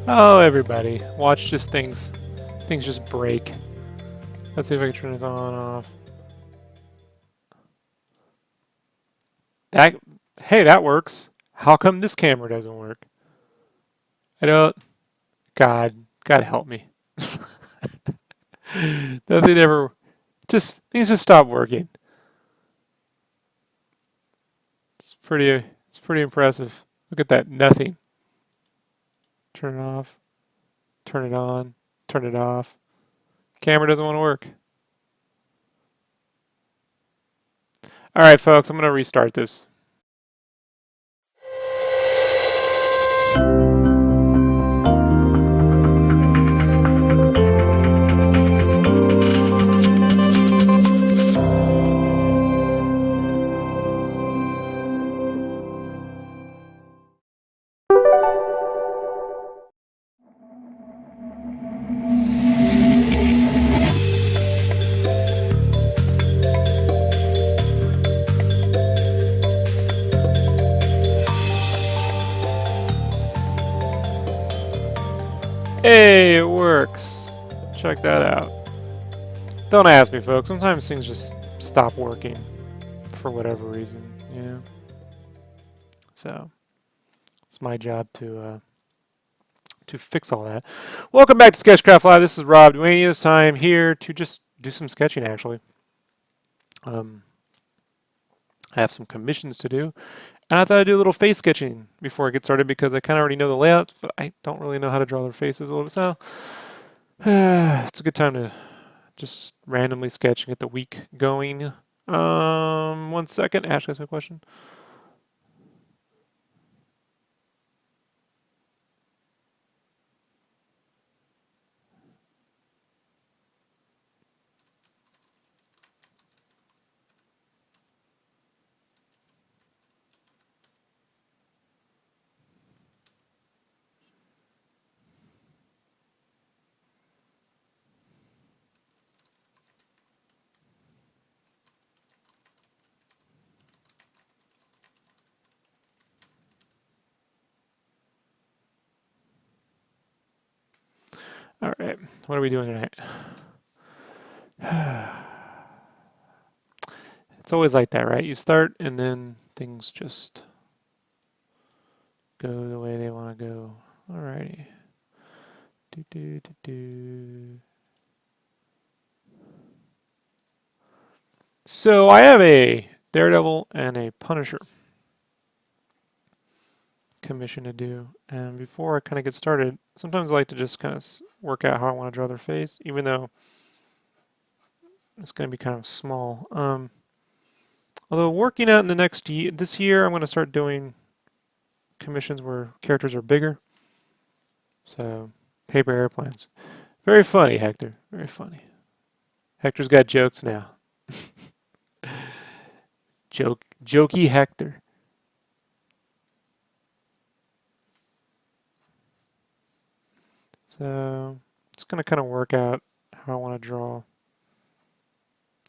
Oh, everybody, watch just things just break. Let's see if I can turn this on and off. Hey, that works. How come this camera doesn't work? I don't. God help me. Nothing ever. Things just stop working. It's pretty impressive. Look at that. Nothing. Turn it off. Turn it on. Turn it off. Camera doesn't want to work. All right, folks, I'm going to restart this. Hey, it works. Check that out. Don't ask me, folks. Sometimes things just stop working for whatever reason, you know? So, it's my job to fix all that. Welcome back to SketchCraft Live. This is Rob Duaney. This time here to just do some sketching, actually. I have some commissions to do. And I thought I'd do a little face sketching before I get started because I kind of already know the layouts, but I don't really know how to draw their faces a little bit. So it's a good time to just randomly sketch and get the week going. 1 second. Ash, ask me a question. All right, what are we doing tonight? It's always like that, right? You start and then things just go the way they want to go. Alrighty. So I have a Daredevil and a Punisher commission to do, and before I kind of get started, sometimes I like to just kind of work out how I want to draw their face, even though it's going to be kind of small. Although working out in this year, I'm going to start doing commissions where characters are bigger. So paper airplanes, very funny, Hector. Very funny. Hector's got jokes now. Jokey Hector. So it's going to kind of work out how I want to draw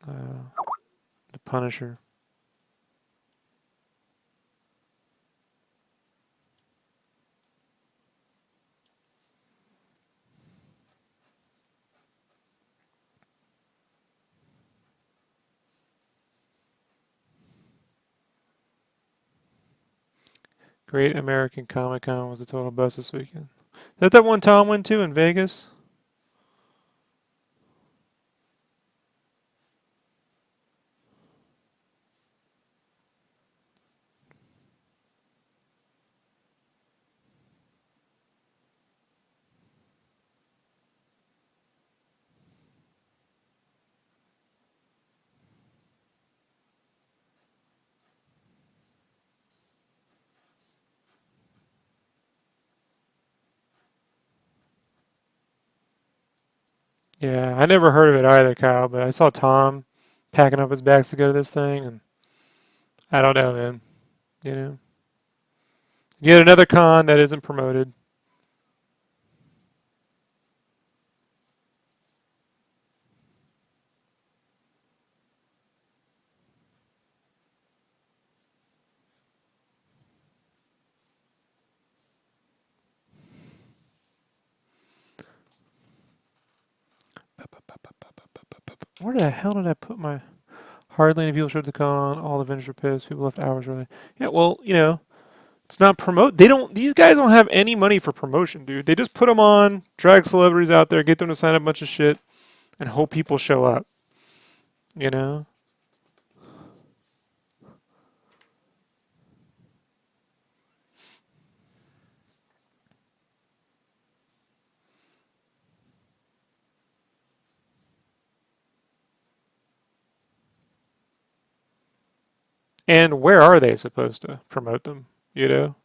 the Punisher. Great American Comic Con was a total bust this weekend. Is that one Tom went to in Vegas? Yeah, I never heard of it either, Kyle, but I saw Tom packing up his bags to go to this thing, and I don't know, man. You know, yet another con that isn't promoted. Where the hell did I put my? Hardly any people showed the con. All the vendors were pissed. People left hours early. Yeah, well, you know, it's not promote. They don't. These guys don't have any money for promotion, dude. They just put them on, drag celebrities out there, get them to sign up a bunch of shit, and hope people show up. You know. And where are they supposed to promote them? You know.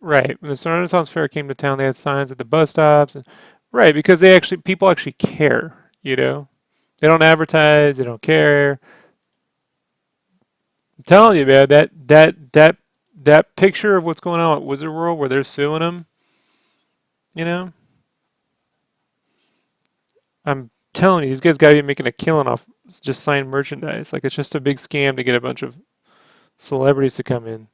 Right. When the Renaissance Fair came to town, they had signs at the bus stops, and right because they actually people actually care. You know. They don't advertise. They don't care. I'm telling you, man. That picture of what's going on at Wizard World, where they're suing them. You know. I'm telling you, these guys got to be making a killing off just signed merchandise. Like it's just a big scam to get a bunch of celebrities to come in.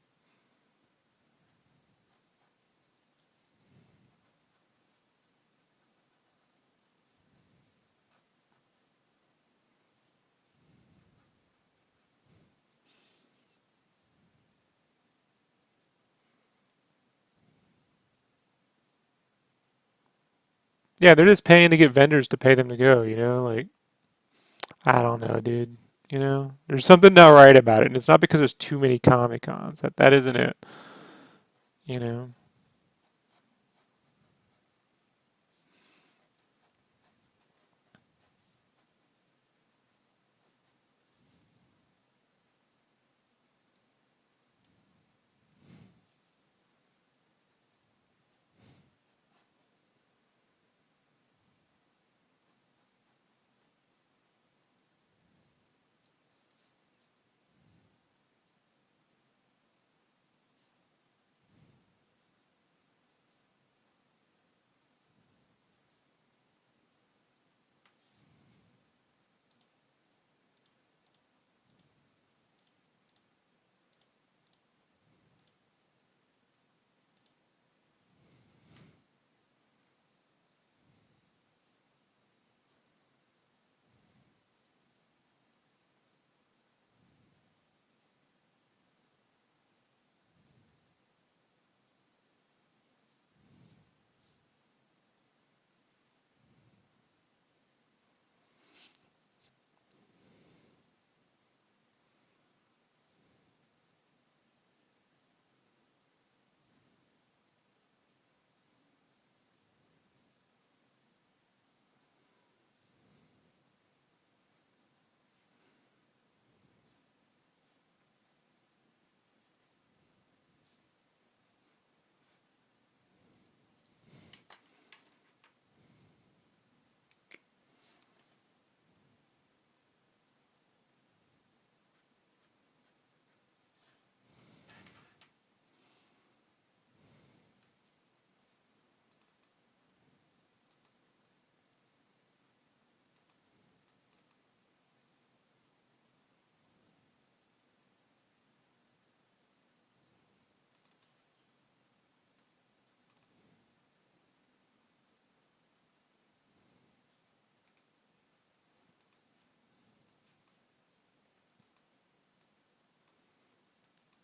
Yeah, they're just paying to get vendors to pay them to go, you know? Like, I don't know, dude. You know, there's something not right about it, and it's not because there's too many Comic Cons. That isn't it. You know.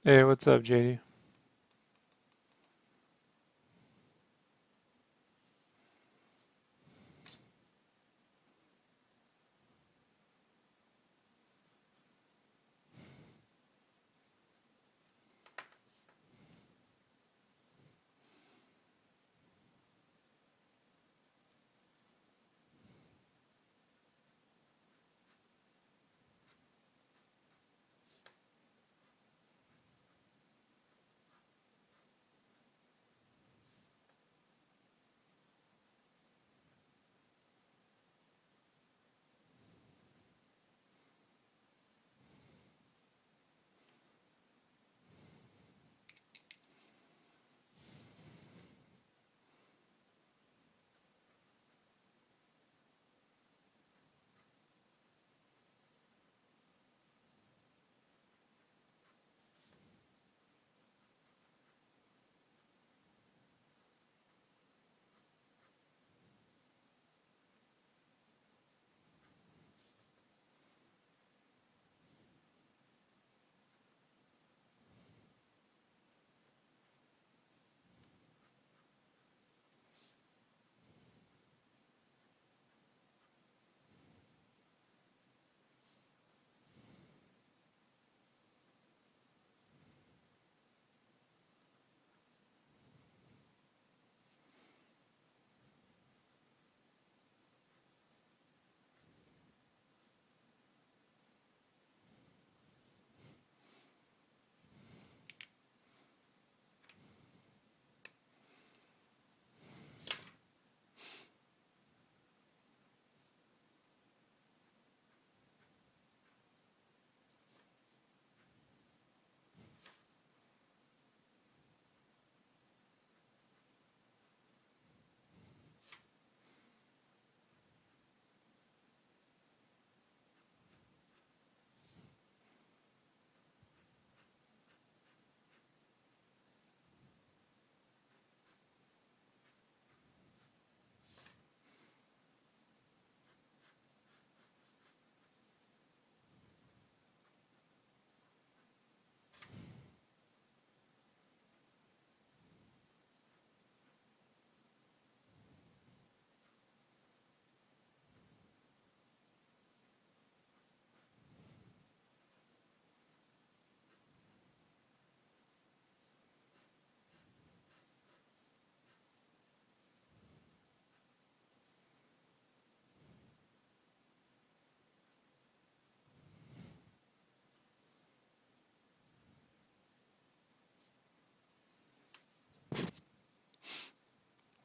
Hey, what's up, JD?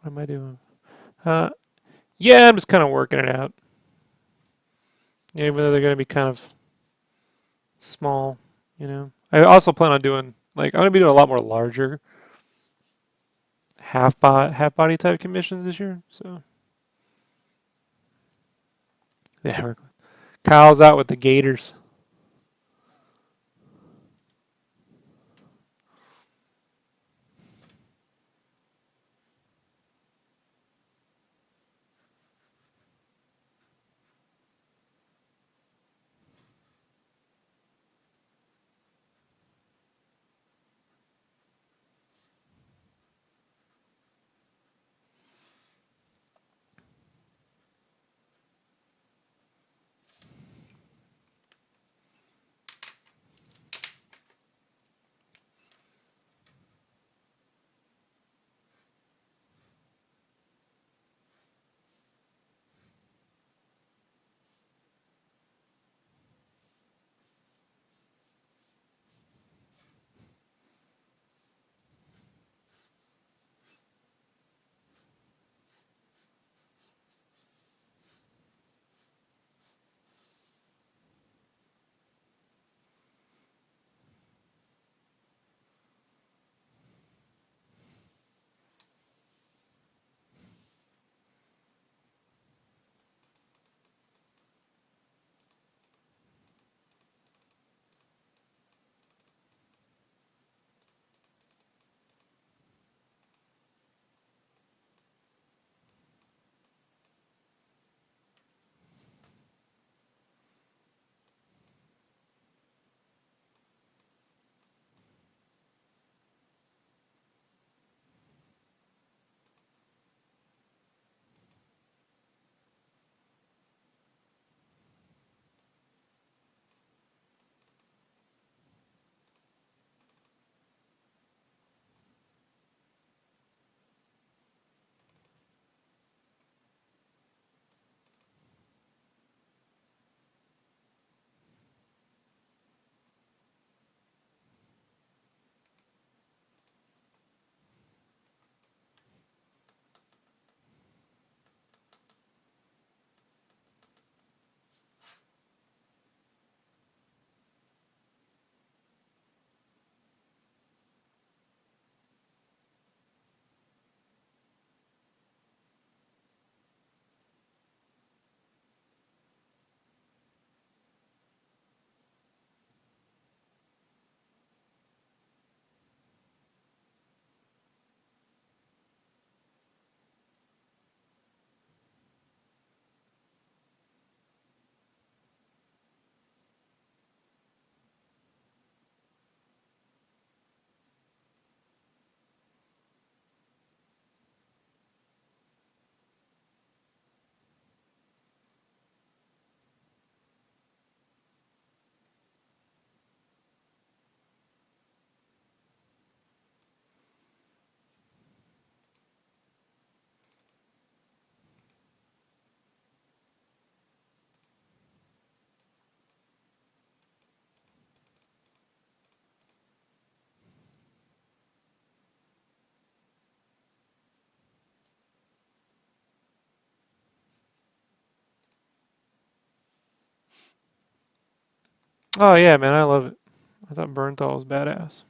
What am I doing? Yeah, I'm just kind of working it out. Even though they're going to be kind of small, you know. I also plan on doing, like, I'm going to be doing a lot more larger half body type commissions this year. So, yeah, Kyle's out with the Gators. Oh yeah, man, I love it. I thought Bernthal was badass.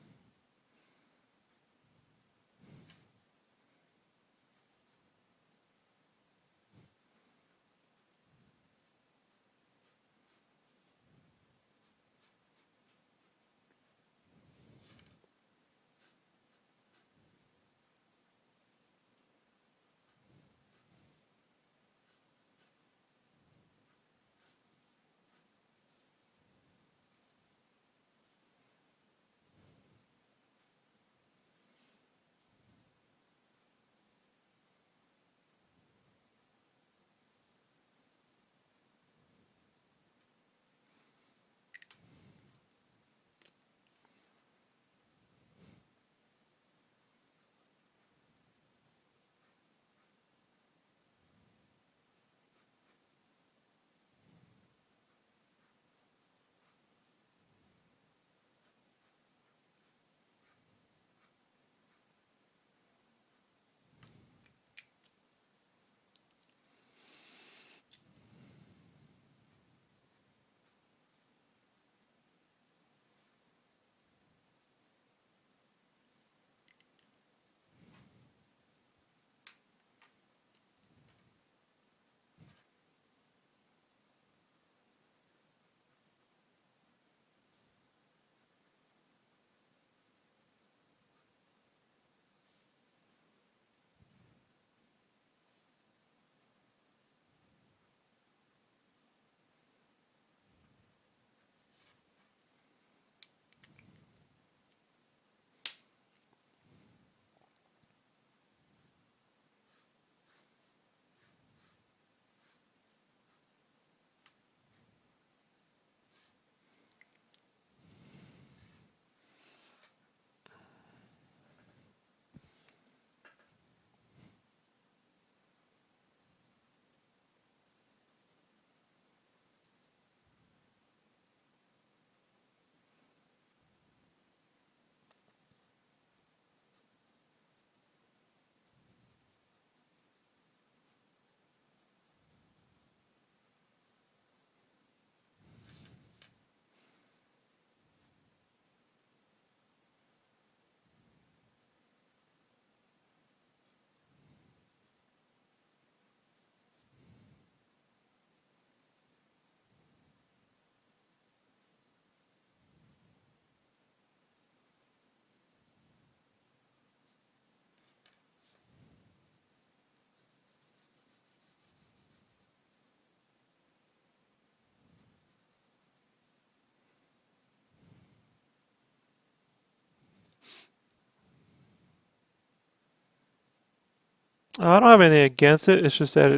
I don't have anything against it. It's just that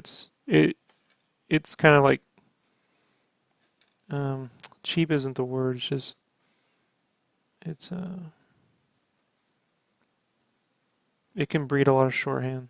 it's kind of like um, cheap isn't the word. It's just it's it can breed a lot of shorthand.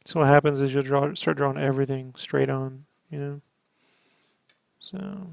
So what happens is start drawing everything straight on, you know. So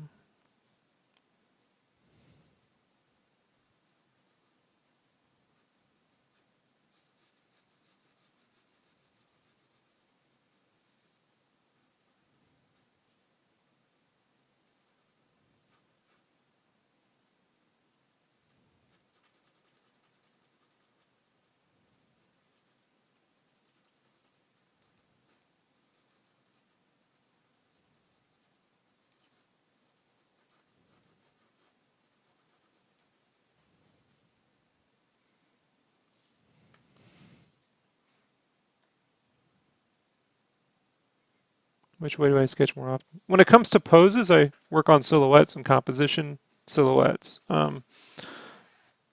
which way do I sketch more often? When it comes to poses, I work on silhouettes and composition silhouettes.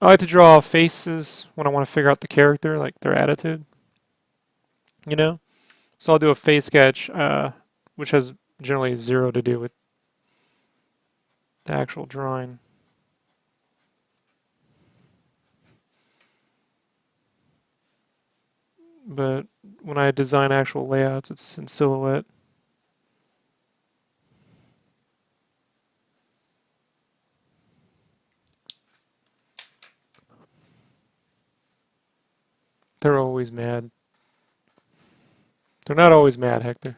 I like to draw faces when I want to figure out the character, like their attitude. you know? So I'll do a face sketch, which has generally zero to do with the actual drawing. But when I design actual layouts, it's in Silhouette. They're always mad. They're not always mad, Hector.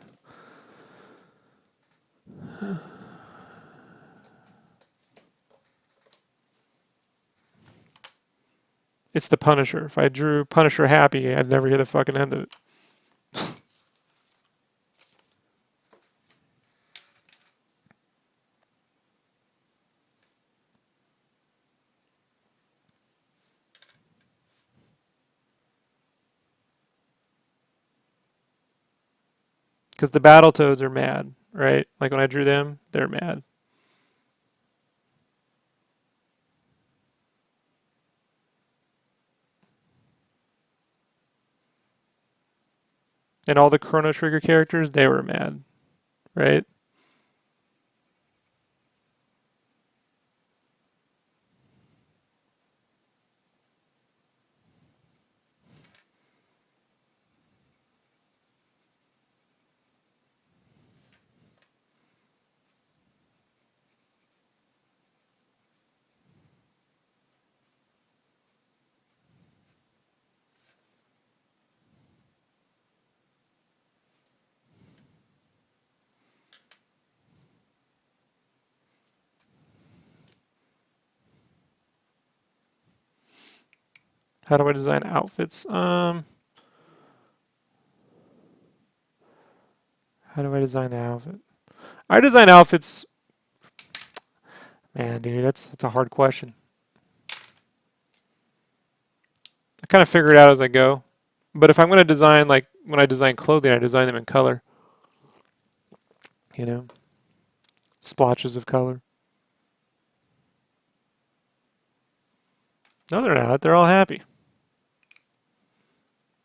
It's the Punisher. If I drew Punisher happy, I'd never hear the fucking end of it. Because the Battletoads are mad, right? Like when I drew them, they're mad. And all the Chrono Trigger characters, they were mad, right? How do I design outfits? How do I design the outfit? I design outfits. Man, dude, that's a hard question. I kind of figure it out as I go. But if I'm going to design, like when I design clothing, I design them in color. You know, splotches of color. No, they're not. They're all happy.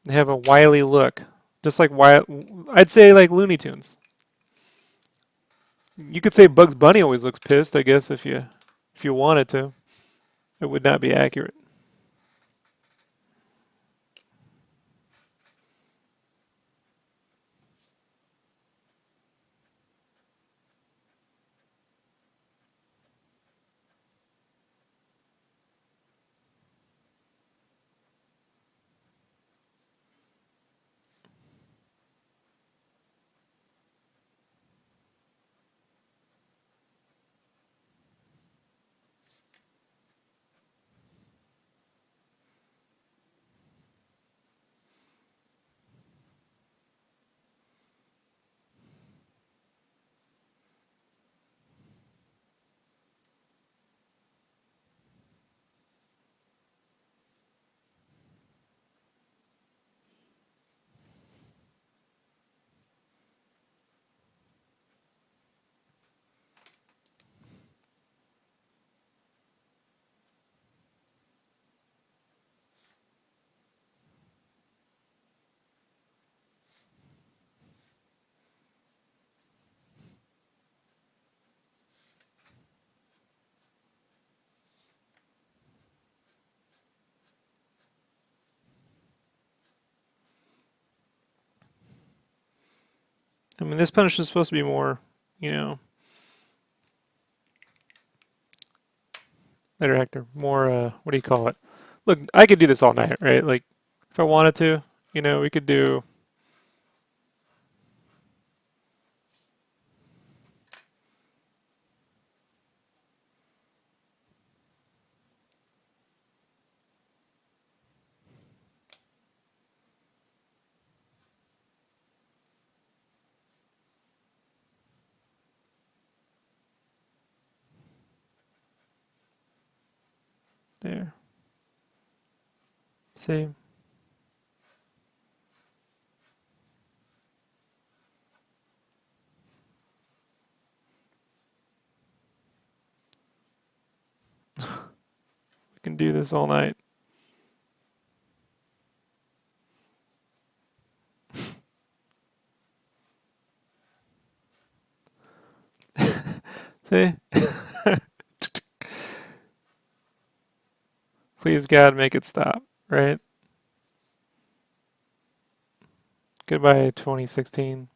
They have a wily look, just like I'd say like Looney Tunes. You could say Bugs Bunny always looks pissed, I guess, if you wanted to. It would not be accurate. I mean, this punish is supposed to be more, you know, later Hector, more, what do you call it? Look, I could do this all night, right? Like, if I wanted to, you know, we could do. There. See? We can do this all night. See? Please, God, make it stop, right? Goodbye, 2016.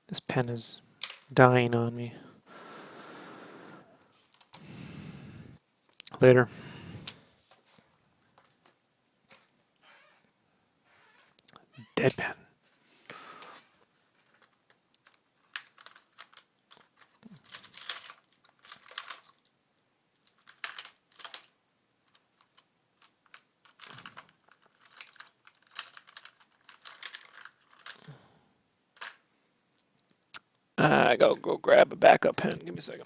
This pen is dying on me. Later. Dead pen. I gotta go grab a backup pen. Give me a second.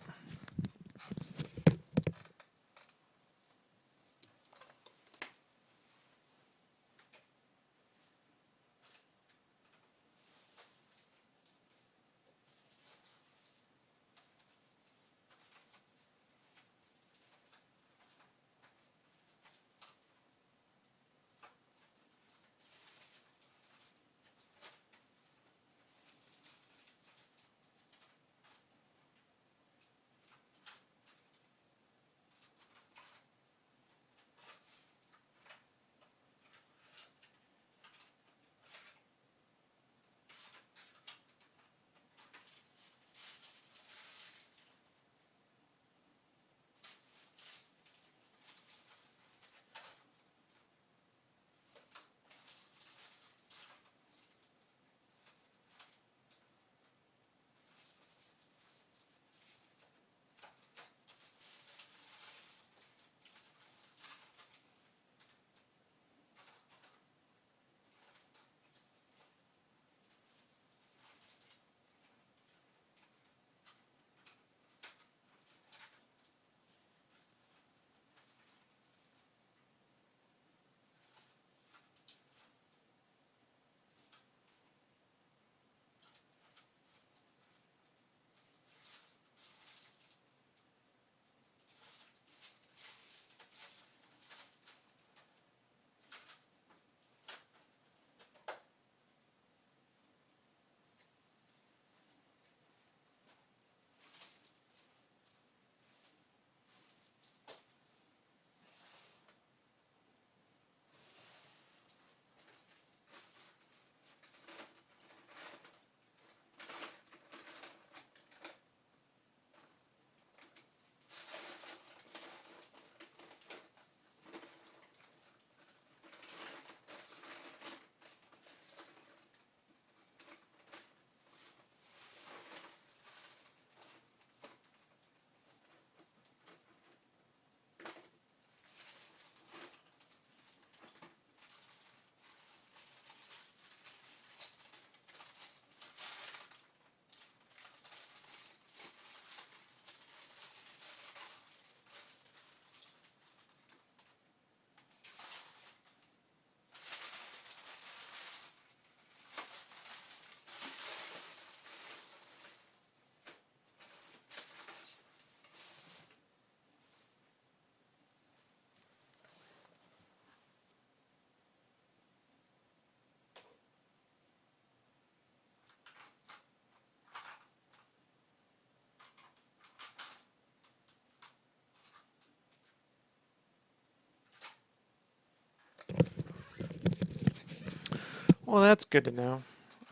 Well, that's good to know.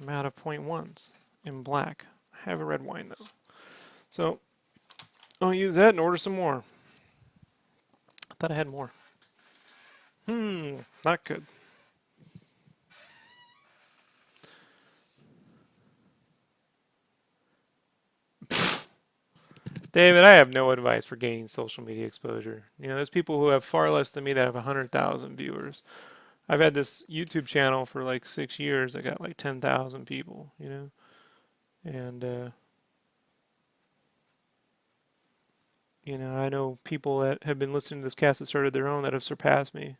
I'm out of .1s in black. I have a red wine though. So I'll use that and order some more. I thought I had more. Not good. David, I have no advice for gaining social media exposure. You know, there's people who have far less than me that have 100,000 viewers. I've had this YouTube channel for like 6 years. I got like 10,000 people, you know, and you know, I know people that have been listening to this cast that started their own that have surpassed me.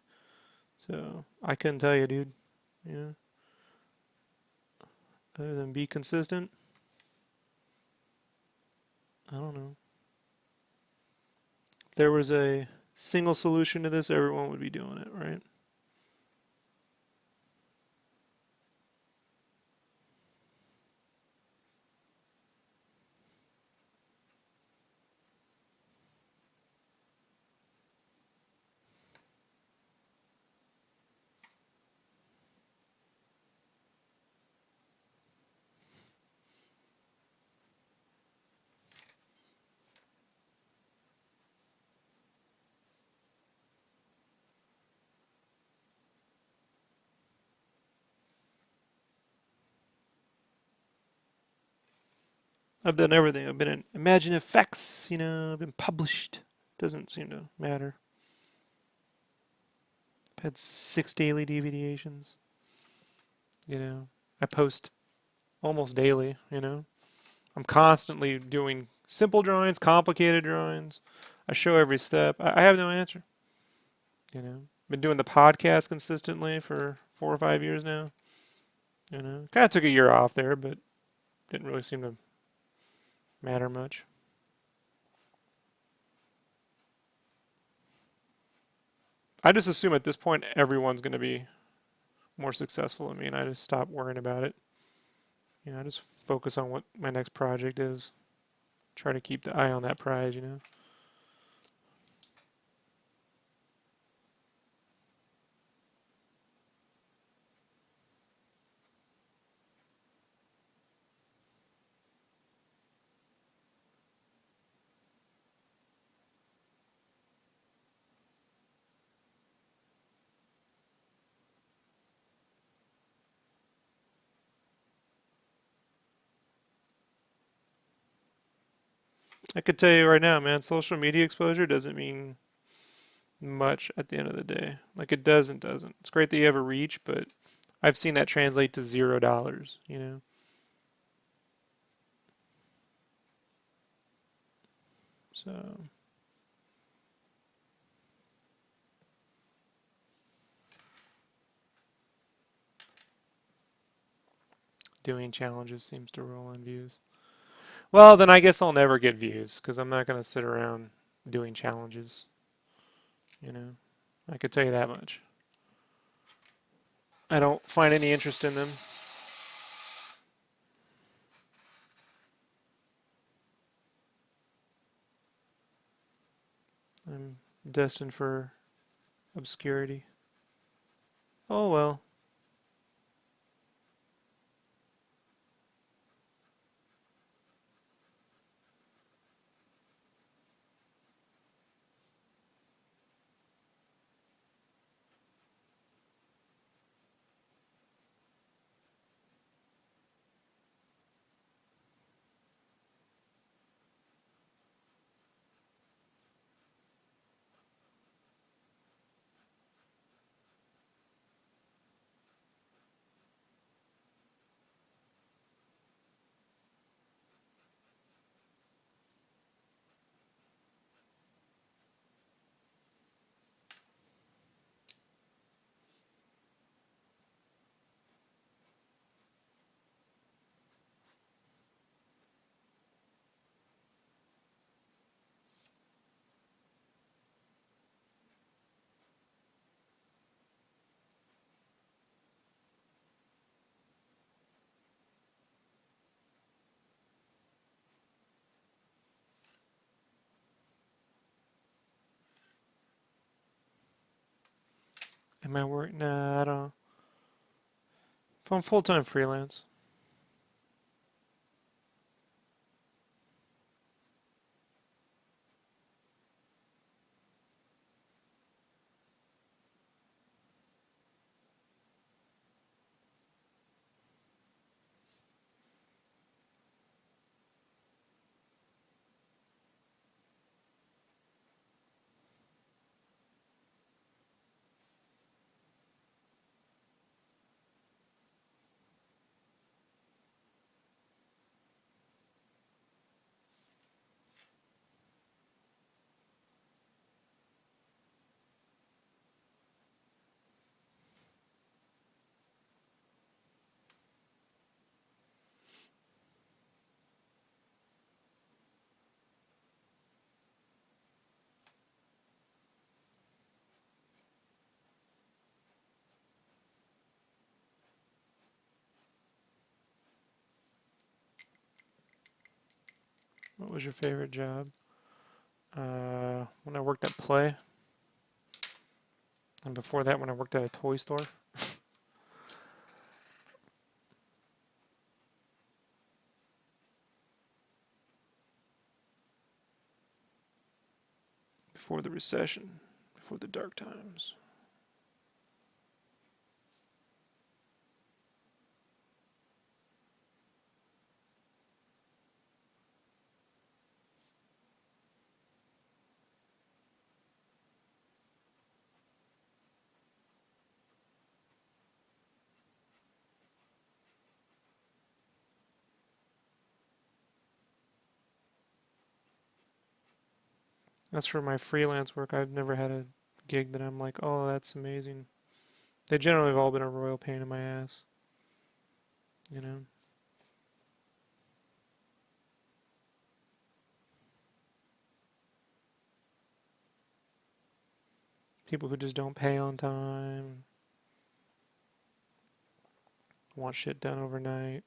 So I couldn't tell you, dude. You know, other than be consistent, I don't know. If there was a single solution to this, everyone would be doing it, right? I've done everything. I've been in Imagine Effects, you know, I've been published. Doesn't seem to matter. I've had 6 daily deviations, you know. I post almost daily, you know. I'm constantly doing simple drawings, complicated drawings. I show every step. I have no answer, you know. Been doing the podcast consistently for 4 or 5 years now, you know. Kind of took a year off there, but didn't really seem to matter much. I just assume at this point everyone's going to be more successful than me, and I just stop worrying about it. You know, I just focus on what my next project is. Try to keep the eye on that prize, you know. I could tell you right now, man, social media exposure doesn't mean much at the end of the day. Like it doesn't. It's great that you have a reach, but I've seen that translate to $0, you know. So doing challenges seems to roll in views. Well, then I guess I'll never get views because I'm not going to sit around doing challenges, you know. I could tell you that much. I don't find any interest in them. I'm destined for obscurity. Oh well. Am I working? Nah, I don't. If I'm full-time freelance. What was your favorite job? When I worked at Play. And before that, when I worked at a toy store. Before the recession. Before the dark times. That's for my freelance work. I've never had a gig that I'm like, oh, that's amazing. They generally have all been a royal pain in my ass. You know? People who just don't pay on time. Want shit done overnight.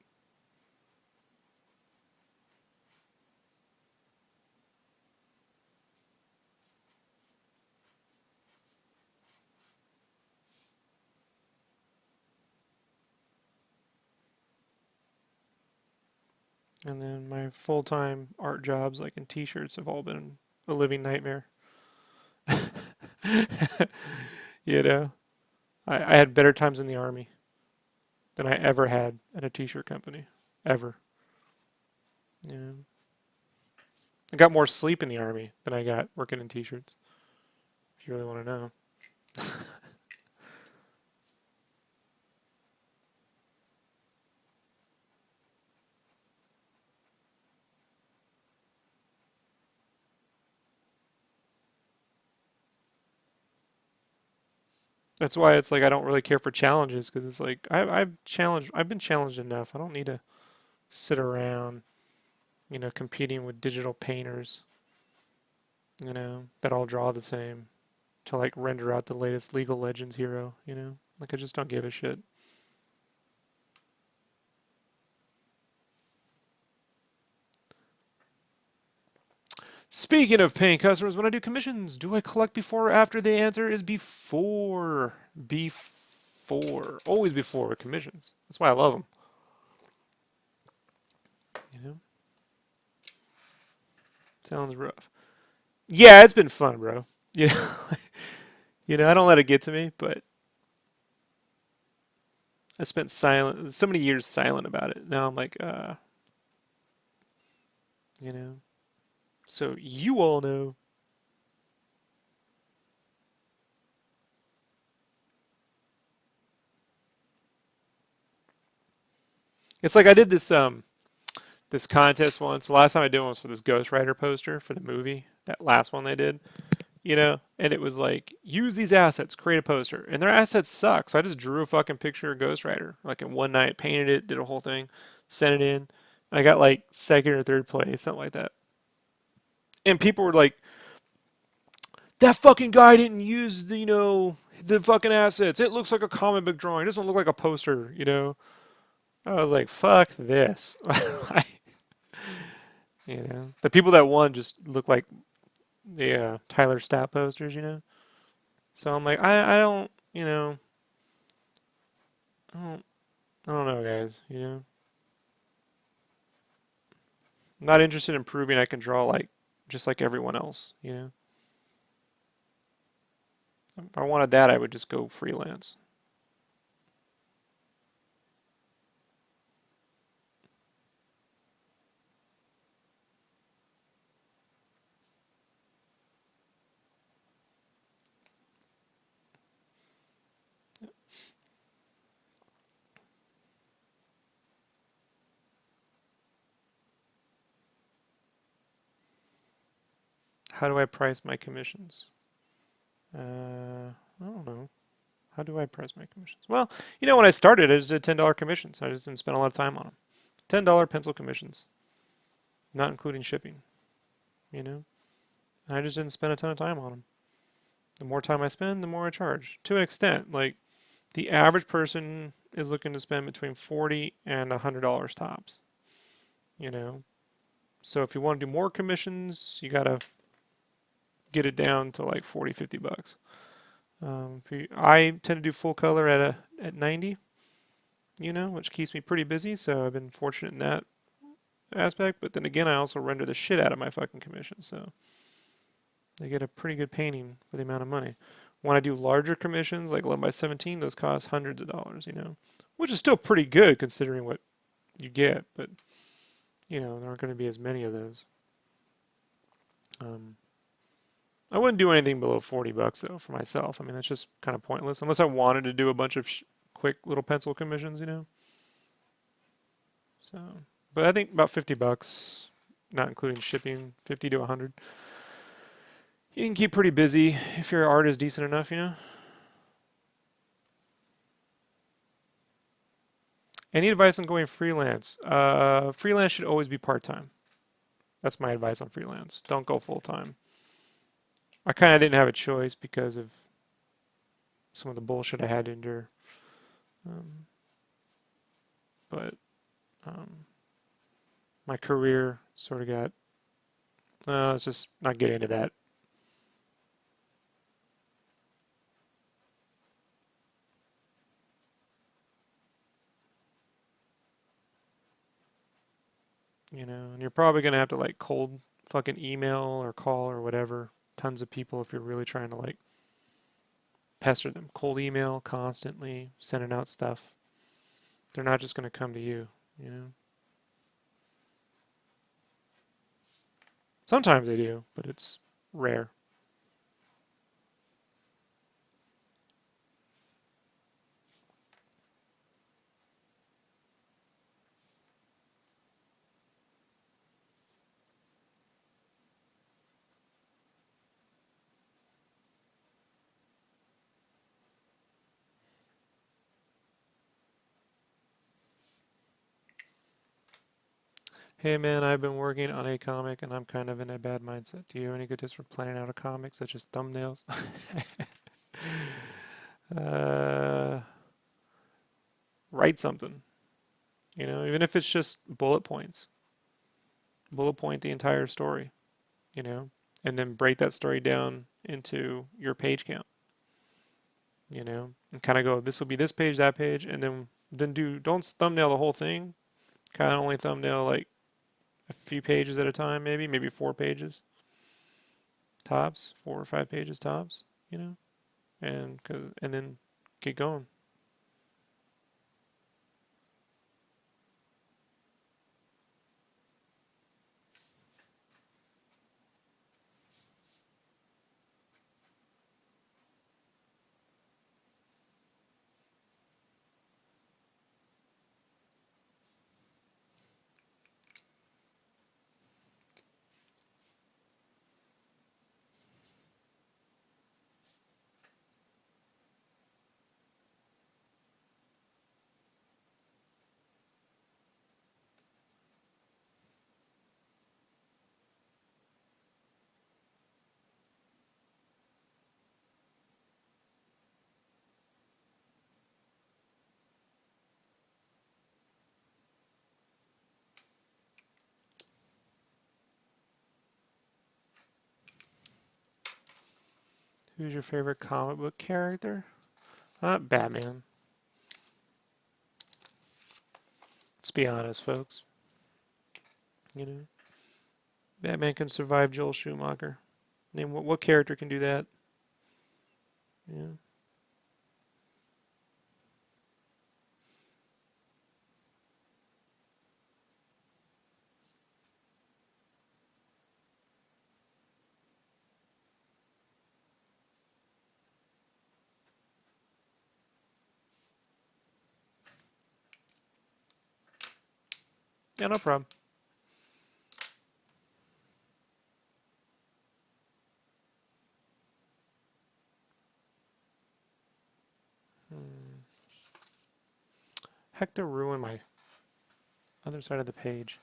And then my full-time art jobs, like in t-shirts, have all been a living nightmare. You know? I had better times in the army than I ever had at a t-shirt company. Ever. You know? I got more sleep in the army than I got working in t-shirts. If you really want to know. That's why it's like I don't really care for challenges because it's like I've been challenged enough. I don't need to sit around, competing with digital painters, that all draw the same to like render out the latest League of Legends hero. Like I just don't give a shit. Speaking of paying customers, when I do commissions, do I collect before or after? The answer is before. Before. Always before with commissions. That's why I love them. You know? Sounds rough. Yeah, it's been fun, bro. You know, I don't let it get to me, but I spent so many years silent about it. Now I'm like, you know. So you all know. It's like I did this contest once. The last time I did one was for this Ghost Rider poster for the movie. That last one they did. And it was like, use these assets, create a poster. And their assets suck. So I just drew a fucking picture of Ghost Rider. Like in one night, painted it, did a whole thing, sent it in. And I got like second or third place, something like that. And people were like, that fucking guy didn't use the fucking assets. It looks like a comic book drawing. It doesn't look like a poster. I was like, fuck this. The people that won just look like the Tyler Stat posters. So I'm like, I don't, I don't know, guys. I'm not interested in proving I can draw like just like everyone else. If I wanted that, I would just go freelance. How do I price my commissions? I don't know. How do I price my commissions? Well, when I started, I just did $10 commissions. I just didn't spend a lot of time on them. $10 pencil commissions, not including shipping. And I just didn't spend a ton of time on them. The more time I spend, the more I charge. To an extent, like the average person is looking to spend between $40 and $100 tops. So if you want to do more commissions, you gotta get it down to like 40, 50 bucks. I tend to do full color at 90, which keeps me pretty busy. So I've been fortunate in that aspect. But then again, I also render the shit out of my fucking commissions, so I get a pretty good painting for the amount of money. When I do larger commissions, like 11 by 17, those cost hundreds of dollars, which is still pretty good considering what you get. But there aren't going to be as many of those. I wouldn't do anything below 40 bucks though for myself. I mean, that's just kind of pointless unless I wanted to do a bunch of quick little pencil commissions, So, but I think about 50 bucks, not including shipping, 50 to 100. You can keep pretty busy if your art is decent enough, Any advice on going freelance? Freelance should always be part-time. That's my advice on freelance. Don't go full-time. I kind of didn't have a choice because of some of the bullshit I had to endure. But my career sort of got, let's just not get into that. And you're probably going to have to like cold fucking email or call or whatever tons of people if you're really trying to like pester them. Cold email constantly, sending out stuff. They're not just going to come to you, Sometimes they do, but it's rare. Hey man, I've been working on a comic and I'm kind of in a bad mindset. Do you have any good tips for planning out a comic, such as thumbnails? Write something, even if it's just bullet points. Bullet point the entire story, and then break that story down into your page count, and kind of go, this will be this page, that page, and then don't thumbnail the whole thing. Kind of only thumbnail like a few pages at a time, maybe 4 pages tops, 4 or 5 pages tops, and then get going. Who's your favorite comic book character? Batman. Let's be honest, folks. Batman can survive Joel Schumacher. Name what character can do that? Yeah. Yeah, no problem. Hector ruined my other side of the page.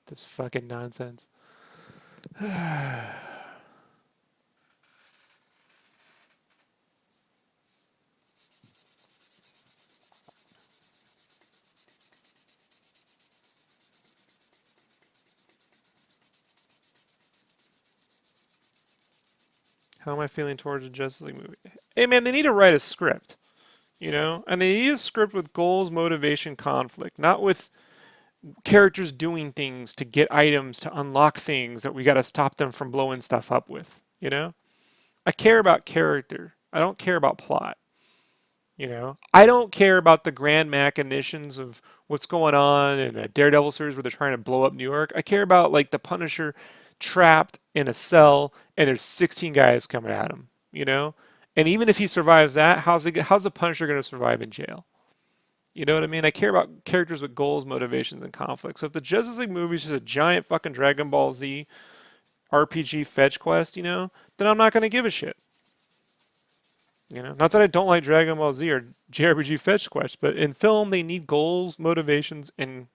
This fucking nonsense. How am I feeling towards the Justice League movie? Hey man, they need to write a script, you know? And they need a script with goals, motivation, conflict, not with characters doing things to get items to unlock things that we got to stop them from blowing stuff up with, you know? I care about character. I don't care about plot. You know, I don't care about the grand machinations of what's going on in a Daredevil series where they're trying to blow up New York. I care about like the Punisher trapped in a cell and there's 16 guys coming at him, you know? And even if he survives that, how's the Punisher going to survive in jail? You know what I mean? I care about characters with goals, motivations, and conflict. So if the Justice League movie is just a giant fucking Dragon Ball Z RPG fetch quest, you know, then I'm not going to give a shit. You know, not that I don't like Dragon Ball Z or JRPG Fetch Quest, but in film they need goals, motivations, and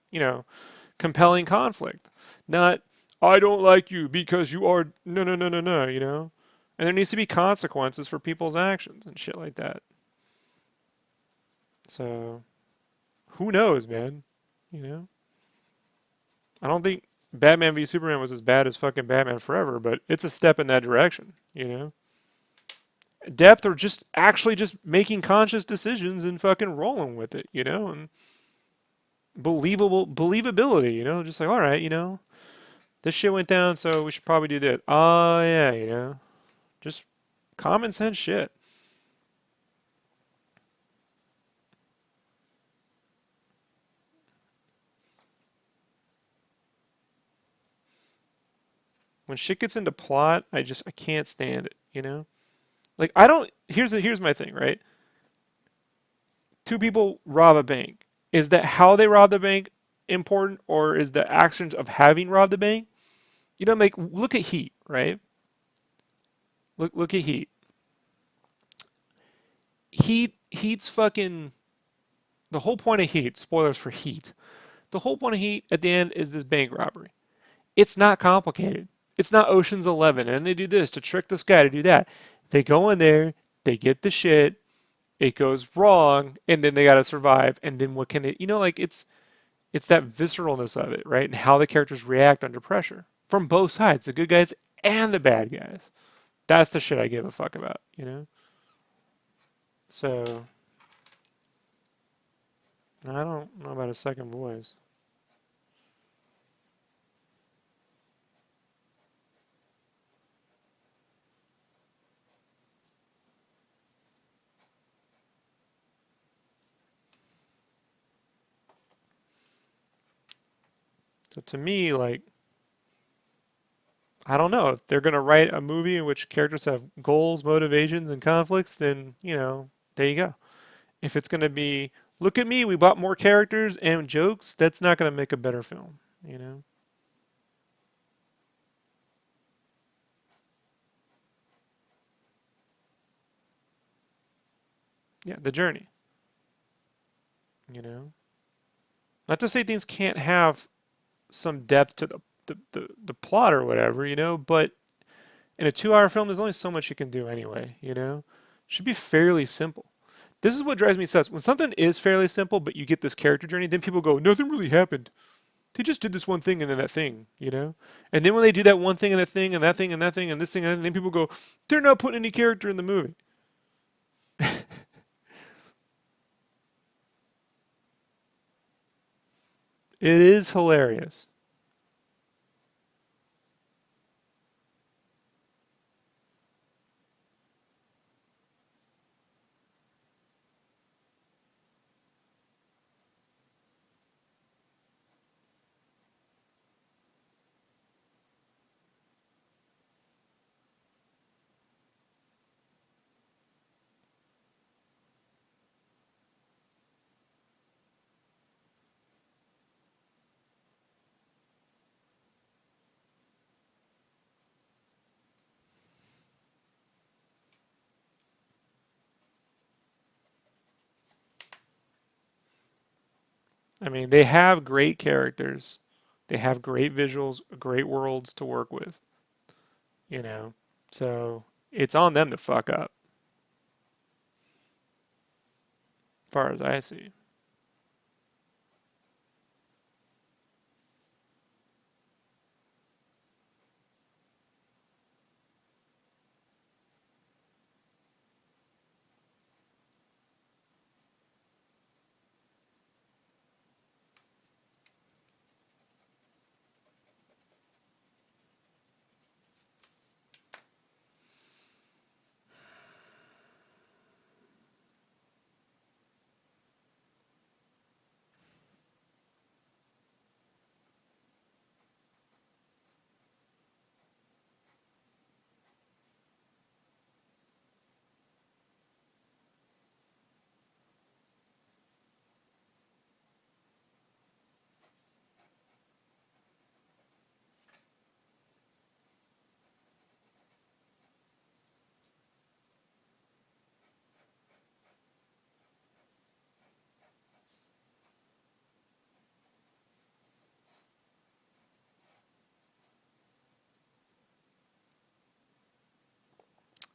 compelling conflict. Not I don't like you because you are no, you know. And there needs to be consequences for people's actions and shit like that. So who knows, man? You know, I don't think Batman v Superman was as bad as fucking Batman Forever, but it's a step in that direction. You know. Depth or just actually just making conscious decisions and fucking rolling with it, you know, and believability, you know, just like, all right, you know, this shit went down, so we should probably do that. Oh yeah, you know, just common sense shit. When shit gets into plot, I can't stand it, you know. Like I don't. Here's my thing, right? Two people rob a bank. Is that how they rob the bank important, or is the actions of having robbed the bank? You know, like look at Heat, right? Look at Heat. Heat's fucking the whole point of Heat. Spoilers for Heat. The whole point of Heat at the end is this bank robbery. It's not complicated. It's not Ocean's 11, and they do this to trick this guy to do that. They go in there, they get the shit, it goes wrong, and then they got to survive. And then what can it? You know, like it's that visceralness of it, right? And how the characters react under pressure from both sides, the good guys and the bad guys. That's the shit I give a fuck about, you know. So I don't know about a second voice. So to me, like, I don't know. If they're going to write a movie in which characters have goals, motivations, and conflicts, then, you know, there you go. If it's going to be, look at me, we bought more characters and jokes, that's not going to make a better film, you know? Yeah, the journey, you know? Not to say things can't have some depth to the plot or whatever, you know, but in a 2 hour film, there's only so much you can do anyway, you know? It should be fairly simple. This is what drives me nuts. When something is fairly simple, but you get this character journey, then people go, nothing really happened. They just did this one thing and then that thing, you know? And then when they do that one thing and that thing and that thing and that thing and this thing, and then people go, they're not putting any character in the movie. It is hilarious. I mean, they have great characters. They have great visuals, great worlds to work with, you know? So it's on them to fuck up, as far as I see.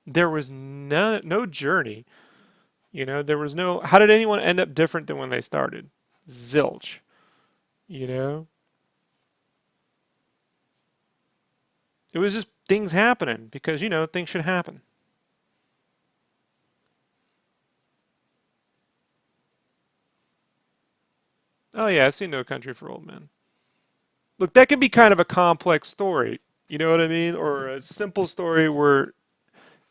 there was no journey. You know, there was no. How did anyone end up different than when they started? Zilch. You know, it was just things happening because you know things should happen. Oh yeah, I've seen No Country for Old Men. Look, that can be kind of a complex story. You know what I mean? Or a simple story where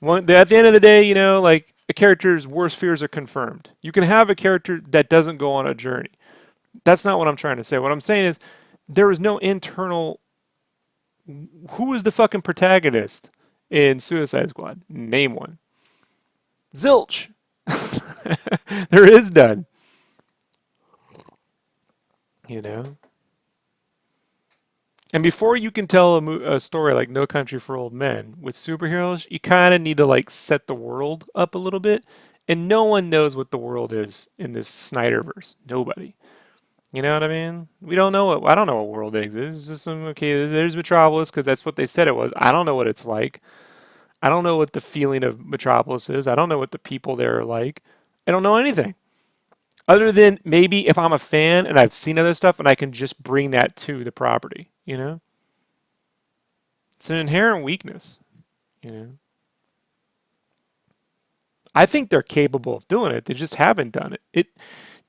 at the end of the day, you know, like a character's worst fears are confirmed. You can have a character that doesn't go on a journey. That's not what I'm trying to say. What I'm saying is there was no internal. Who was the fucking protagonist in Suicide Squad? Name one. Zilch. There is none. You know. And before you can tell a story like No Country for Old Men with superheroes, you kind of need to like set the world up a little bit. And no one knows what the world is in this Snyderverse. Nobody. You know what I mean? We don't know what I don't know what world is. It's just some okay. There's Metropolis because that's what they said it was. I don't know what it's like. I don't know what the feeling of Metropolis is. I don't know what the people there are like. I don't know anything other than maybe if I'm a fan and I've seen other stuff and I can just bring that to the property. You know, it's an inherent weakness. You know, I think they're capable of doing it. They just haven't done it.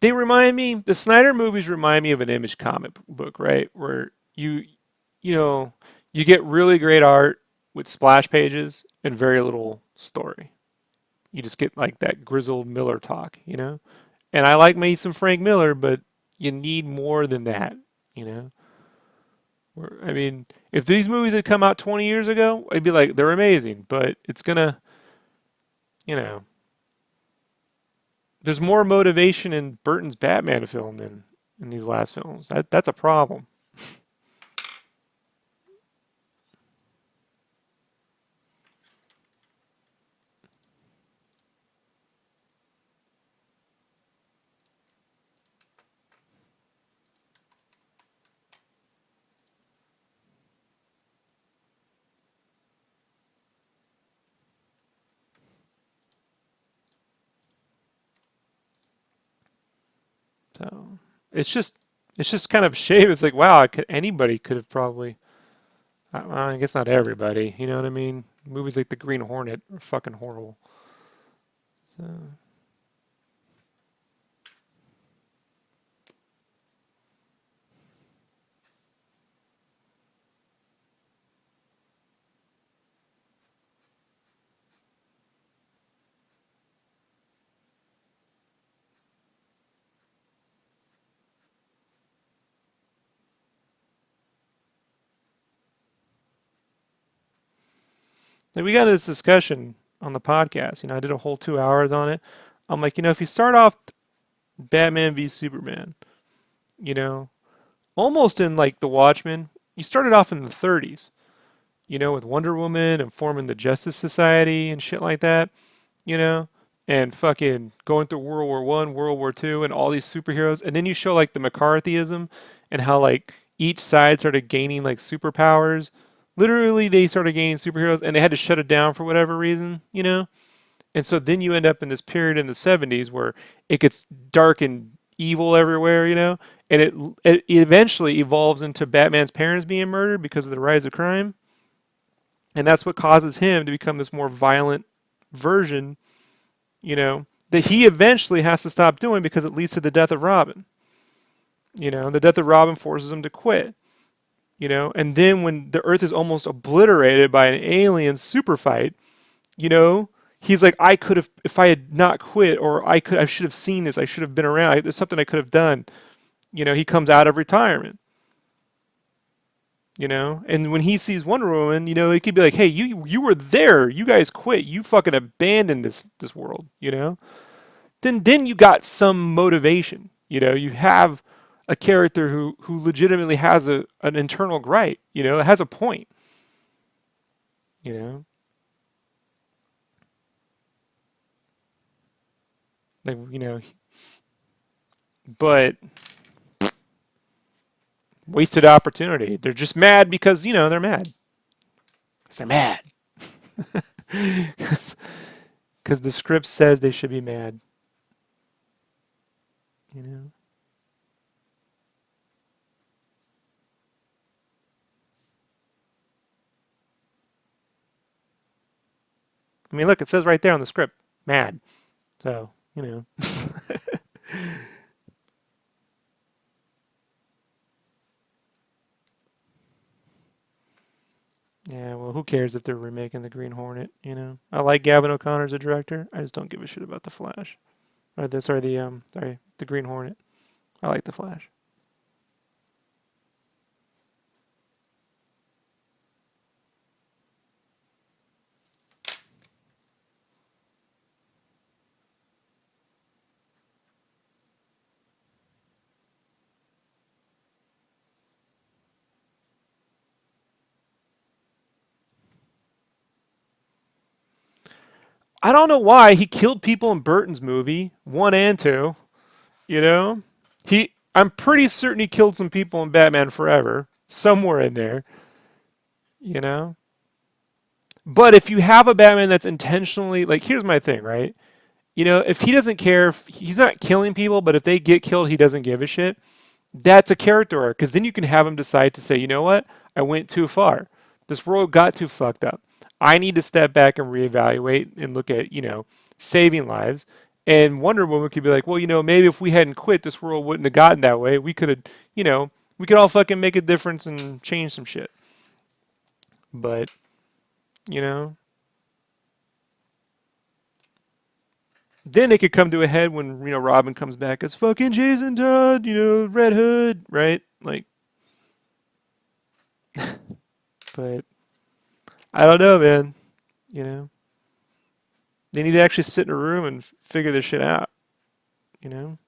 They remind me, the Snyder movies remind me of an Image comic book, right? Where you know, you get really great art with splash pages and very little story. You just get like that grizzled Miller talk, you know? And I like me some Frank Miller, but you need more than that, you know? I mean, if these movies had come out 20 years ago, I'd be like, they're amazing, but it's gonna, you know, there's more motivation in Burton's Batman film than in these last films. That's a problem. So it's just kind of a shame. It's like wow, anybody could have probably. I guess not everybody. You know what I mean? Movies like The Green Hornet are fucking horrible. So. Like we got this discussion on the podcast. You know, I did a whole 2 hours on it. I'm like, you know, if you start off Batman v Superman, you know, almost in like The Watchmen, you started off in the 30s, you know, with Wonder Woman and forming the Justice Society and shit like that, you know, and fucking going through World War One, World War Two, and all these superheroes, and then you show like the McCarthyism and how like each side started gaining like superpowers. Literally, they started gaining superheroes, and they had to shut it down for whatever reason, you know. And so then you end up in this period in the 70s where it gets dark and evil everywhere, you know, and it eventually evolves into Batman's parents being murdered because of the rise of crime, and that's what causes him to become this more violent version, you know, that he eventually has to stop doing because it leads to the death of Robin. You know, the death of Robin forces him to quit. You know, and then when the Earth is almost obliterated by an alien super fight, you know, he's like, I could have, if I had not quit, or I should have seen this, I should have been around. There's something I could have done. You know, he comes out of retirement. You know, and when he sees Wonder Woman, you know, he could be like, hey, you were there, you guys quit, you fucking abandoned this world. You know, then you got some motivation. You know, you have a character who legitimately has an internal gripe. You know, it has a point. You know, like you know, but wasted opportunity. They're just mad because you know they're mad. 'Cause they're mad. Because the script says they should be mad. You know. I mean, look, it says right there on the script, mad. So, you know. Yeah, well, who cares if they're remaking the Green Hornet, you know? I like Gavin O'Connor as a director. I just don't give a shit about the Flash. Or the sorry, the Green Hornet. I like the Flash. I don't know why he killed people in Burton's movie, 1 and 2, you know? I'm pretty certain he killed some people in Batman Forever, somewhere in there, you know? But if you have a Batman that's intentionally, like, here's my thing, right? You know, if he doesn't care, if he's not killing people, but if they get killed, he doesn't give a shit. That's a character arc, because then you can have him decide to say, you know what, I went too far. This world got too fucked up. I need to step back and reevaluate and look at, you know, saving lives. And Wonder Woman could be like, well, you know, maybe if we hadn't quit, this world wouldn't have gotten that way. We could have, you know, we could all fucking make a difference and change some shit. But, you know, then it could come to a head when, you know, Robin comes back as fucking Jason Todd, you know, Red Hood, right? Like, but I don't know, man. You know, they need to actually sit in a room and figure this shit out. You know,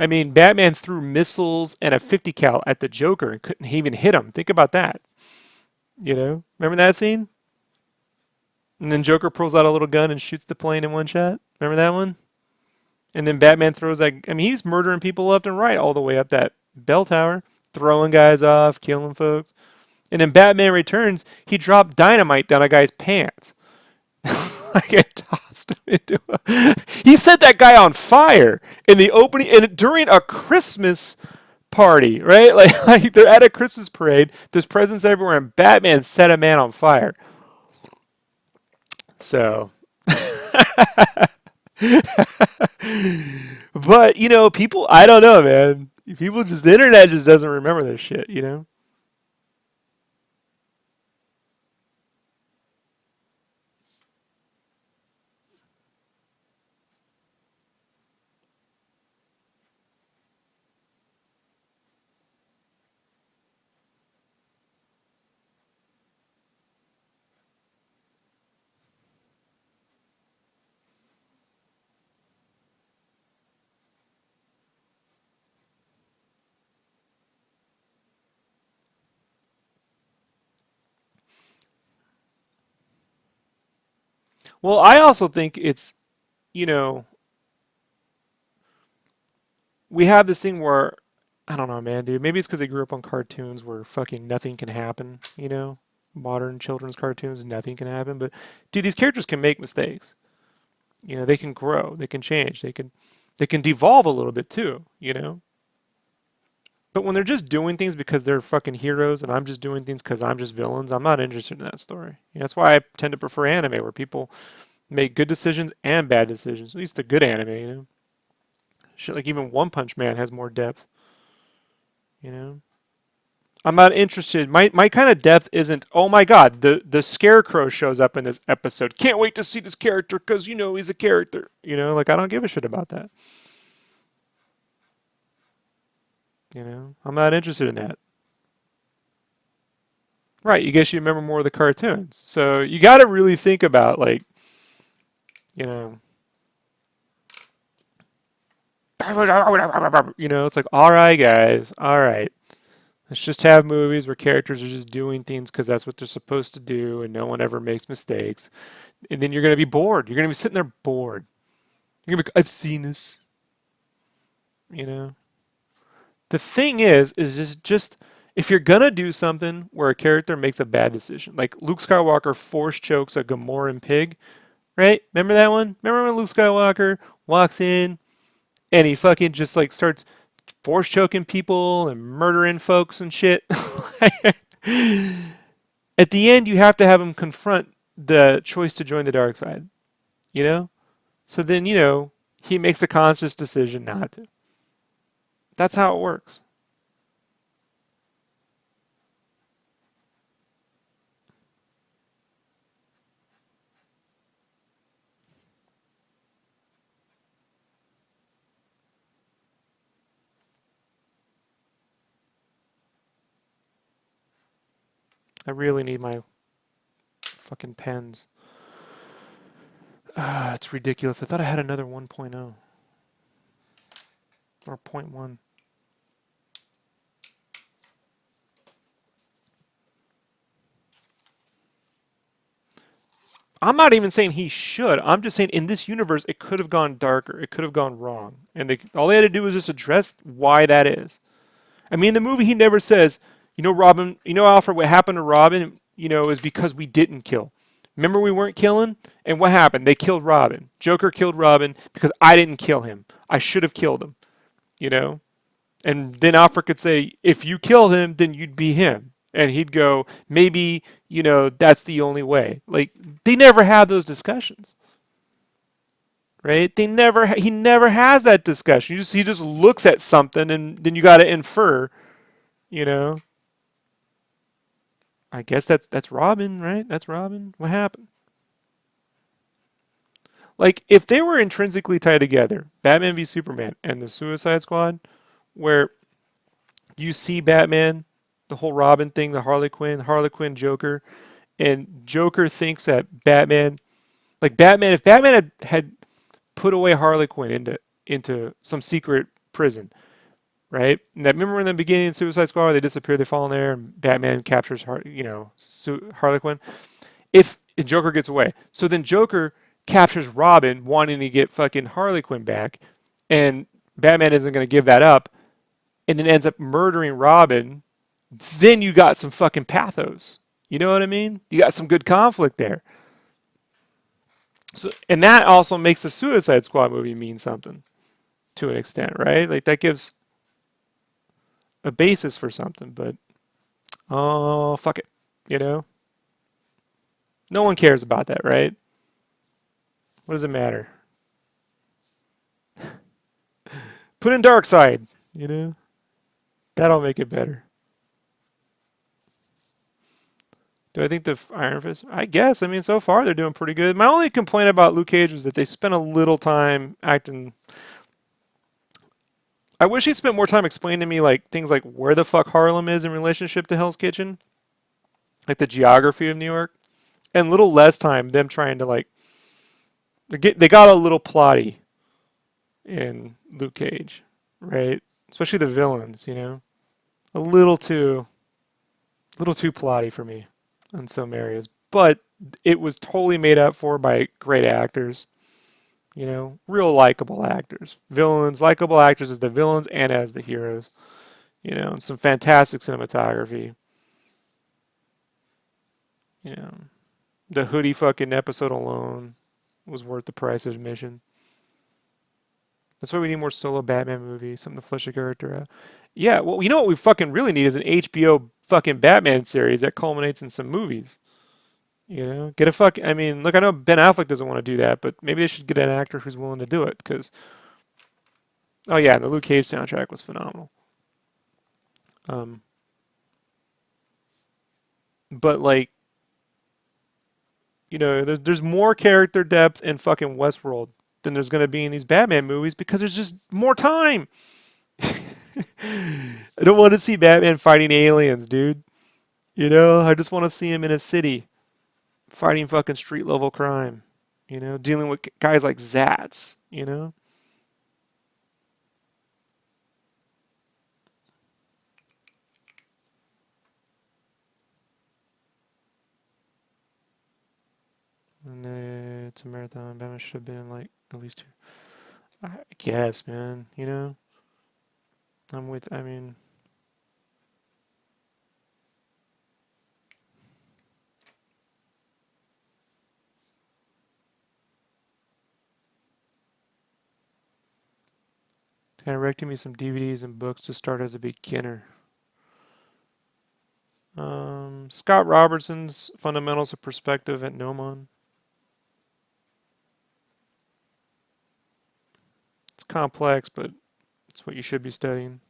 I mean, Batman threw missiles and a 50 cal at the Joker and couldn't even hit him. Think about that. You know, remember that scene? And then Joker pulls out a little gun and shoots the plane in one shot. Remember that one? And then Batman throws that. I mean, he's murdering people left and right all the way up that bell tower, throwing guys off, killing folks. And then Batman Returns, he dropped dynamite down a guy's pants. Like it tossed him into He set that guy on fire in the opening and during a Christmas party, right? Like they're at a Christmas parade, there's presents everywhere, and Batman set a man on fire. So but you know, people I don't know, man. People just the internet just doesn't remember this shit, you know? Well, I also think it's, you know, we have this thing where I don't know, man, dude. Maybe it's because they grew up on cartoons where fucking nothing can happen, you know? Modern children's cartoons, nothing can happen. But dude, these characters can make mistakes. You know, they can grow, they can change, they can devolve a little bit too, you know? But when they're just doing things because they're fucking heroes and I'm just doing things because I'm just villains, I'm not interested in that story. You know, that's why I tend to prefer anime where people make good decisions and bad decisions. At least a good anime, you know? Shit, like even One Punch Man has more depth, you know? I'm not interested. My kind of depth isn't, oh my god, the scarecrow shows up in this episode. Can't wait to see this character because you know he's a character. You know, like I don't give a shit about that. You know, I'm not interested in that. Right, you guess you remember more of the cartoons. So you got to really think about like, you know, it's like all right, guys, all right. Let's just have movies where characters are just doing things because that's what they're supposed to do and no one ever makes mistakes. And then you're going to be bored. You're going to be sitting there bored. You're going to be, I've seen this, you know? The thing is just if you're going to do something where a character makes a bad decision, like Luke Skywalker force chokes a Gamoran pig, right? Remember that one? Remember when Luke Skywalker walks in and he fucking just like starts force choking people and murdering folks and shit? At the end, you have to have him confront the choice to join the dark side, you know? So then, he makes a conscious decision not to. That's how it works. I really need my fucking pens. It's ridiculous. I thought I had another 1.0 or zero point 0.1. I'm not even saying he should. I'm just saying in this universe, it could have gone darker. It could have gone wrong. And all they had to do was just address why that is. I mean, in the movie, he never says, Robin, Alfred, what happened to Robin, is because we didn't kill. Remember we weren't killing? And what happened? They killed Robin. Joker killed Robin because I didn't kill him. I should have killed him, And then Alfred could say, if you kill him, then you'd be him. And he'd go, maybe, that's the only way. Like, they never have those discussions. Right? He never has that discussion. He just looks at something and then you got to infer, I guess that's Robin, right? That's Robin. What happened? Like, if they were intrinsically tied together, Batman v Superman and the Suicide Squad, where you see Batman, the whole Robin thing, the Harley Quinn, Joker, and Joker thinks that Batman, if Batman had put away Harley Quinn into some secret prison, right? And remember in the beginning of Suicide Squad, where they disappear, they fall in there, and Batman captures Harley Quinn. And Joker gets away, so then Joker captures Robin, wanting to get fucking Harley Quinn back, and Batman isn't going to give that up, and then ends up murdering Robin. Then you got some fucking pathos. You know what I mean? You got some good conflict there. So, and that also makes the Suicide Squad movie mean something to an extent, right? Like that gives a basis for something, but oh, fuck it. No one cares about that, right? What does it matter? Put in Darkseid, That'll make it better. Do I think the Iron Fist? I guess. I mean, so far they're doing pretty good. My only complaint about Luke Cage was that they spent a little time acting. I wish he spent more time explaining to me things like where the fuck Harlem is in relationship to Hell's Kitchen, like the geography of New York, and a little less time them trying to they got a little plotty in Luke Cage, right? Especially the villains, a little too plotty for me in some areas, but it was totally made up for by great actors, real likable actors, villains, likable actors as the villains and as the heroes, and some fantastic cinematography, the hoodie fucking episode alone was worth the price of admission. That's why we need more solo Batman movies, something to flesh a character out. Yeah, well, you know what we fucking really need is an HBO fucking Batman series that culminates in some movies. Get a fuck. I mean, look, I know Ben Affleck doesn't want to do that, but maybe they should get an actor who's willing to do it. Because, oh yeah, and the Luke Cage soundtrack was phenomenal. But there's more character depth in fucking Westworld than there's going to be in these Batman movies because there's just more time. I don't want to see Batman fighting aliens, dude. I just want to see him in a city fighting fucking street level crime, dealing with guys like Zats, It's a marathon. Batman should have been in like at least 2. I guess, man. You know, I mean, kind of directing me some DVDs and books to start as a beginner. Scott Robertson's Fundamentals of Perspective at Nomon. It's complex, but it's what you should be studying.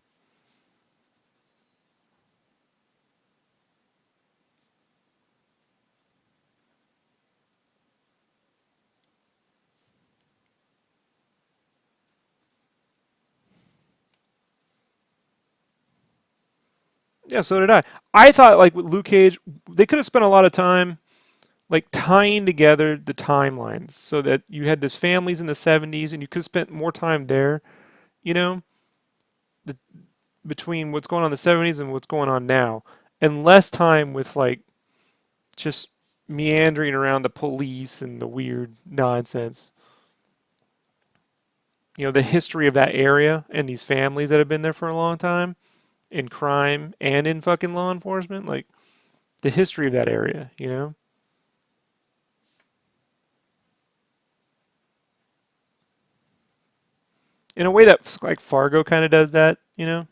Yeah, so did I. I thought like with Luke Cage, they could have spent a lot of time like tying together the timelines so that you had this families in the 70s and you could have spent more time there, you know, the, between what's going on in the 70s and what's going on now, and less time with like just meandering around the police and the weird nonsense. You know, the history of that area and these families that have been there for a long time in crime and in fucking law enforcement, like the history of that area, you know? In a way that like Fargo kind of does that, you know?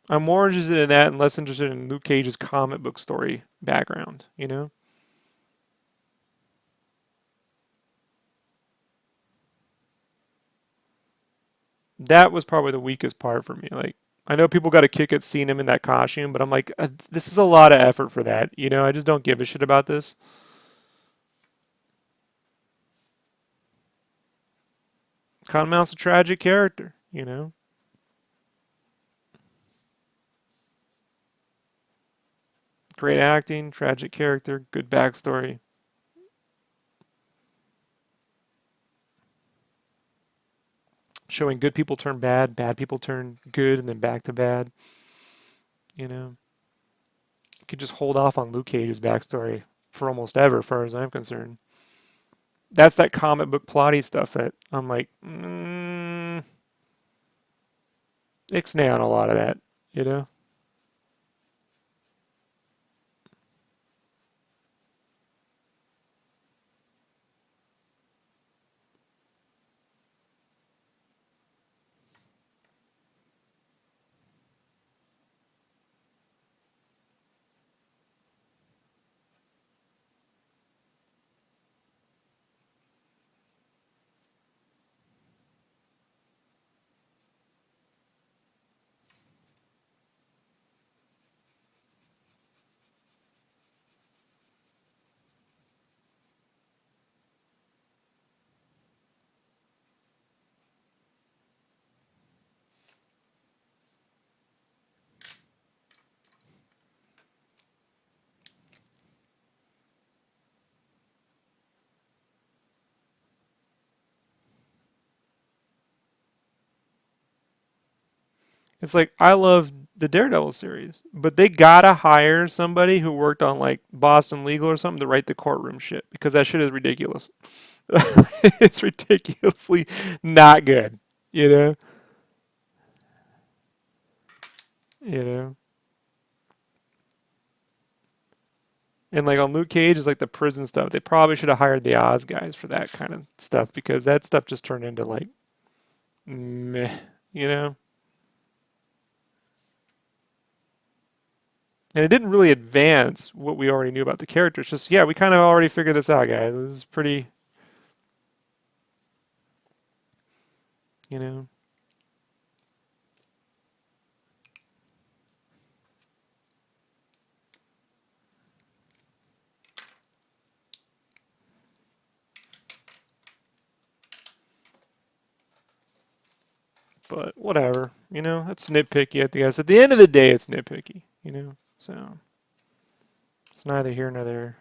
I'm more interested in that and less interested in Luke Cage's comic book story background, you know? That was probably the weakest part for me. Like, I know people got a kick at seeing him in that costume, but I'm like, this is a lot of effort for that, you know? I just don't give a shit about this. Cottonmouth's a tragic character, you know? Great acting, tragic character, good backstory. Showing good people turn bad, bad people turn good, and then back to bad. You know, you could just hold off on Luke Cage's backstory for almost ever, as far as I'm concerned. That's that comic book plotty stuff that I'm like, ixnay on a lot of that, you know? It's like, I love the Daredevil series, but they gotta hire somebody who worked on like Boston Legal or something to write the courtroom shit because that shit is ridiculous. It's ridiculously not good, you know? You know? And like on Luke Cage is like the prison stuff. They probably should have hired the Oz guys for that kind of stuff because that stuff just turned into like meh, you know? And it didn't really advance what we already knew about the characters. Just yeah, we kind of already figured this out, guys. This is pretty, you know. But whatever, you know. That's nitpicky at the guys. At the end of the day, it's nitpicky, you know. So it's neither here nor there.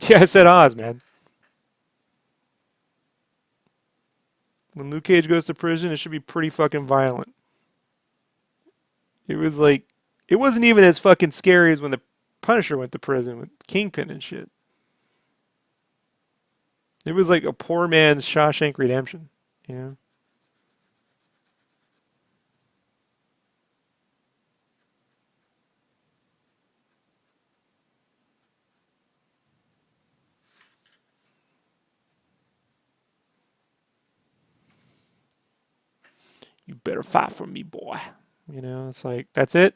Yeah, I said Oz, man. When Luke Cage goes to prison, it should be pretty fucking violent. It was like, it wasn't even as fucking scary as when the Punisher went to prison with Kingpin and shit. It was like a poor man's Shawshank Redemption, you know? You better fight for me, boy. You know, it's like, that's it?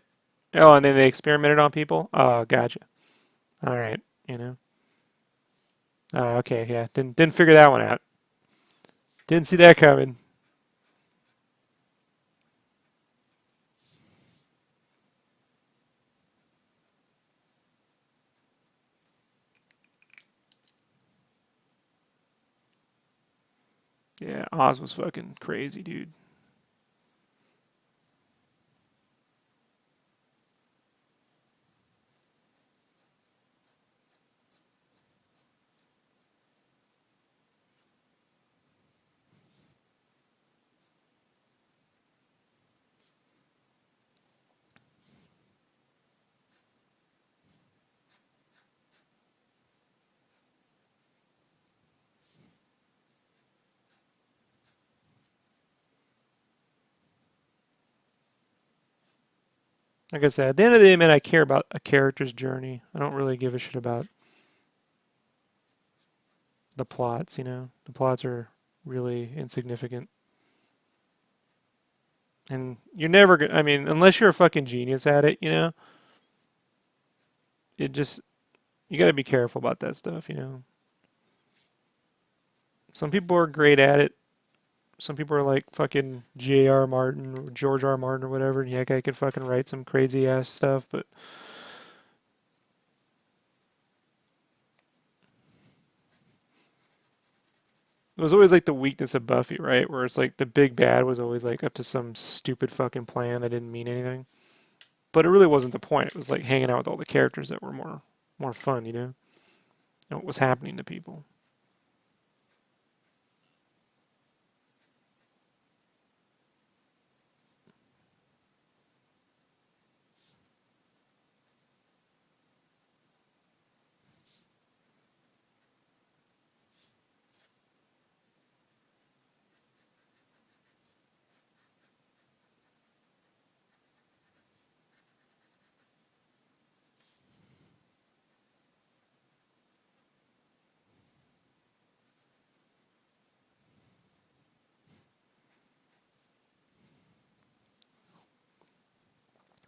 Oh, and then they experimented on people? Oh, gotcha. All right, you know. Okay, yeah. Didn't figure that one out. Didn't see that coming. Yeah, Oz was fucking crazy, dude. Like I said, at the end of the day, man, I care about a character's journey. I don't really give a shit about the plots, you know? The plots are really insignificant. And you're never gonna, I mean, unless you're a fucking genius at it, you know? It just, you gotta be careful about that stuff, you know? Some people are great at it. Some people are like fucking J.R. Martin or George R. Martin or whatever, and yeah, guy could fucking write some crazy ass stuff, but it was always like the weakness of Buffy, right? Where it's like the big bad was always like up to some stupid fucking plan that didn't mean anything. But it really wasn't the point. It was like hanging out with all the characters that were more fun, you know? And what was happening to people.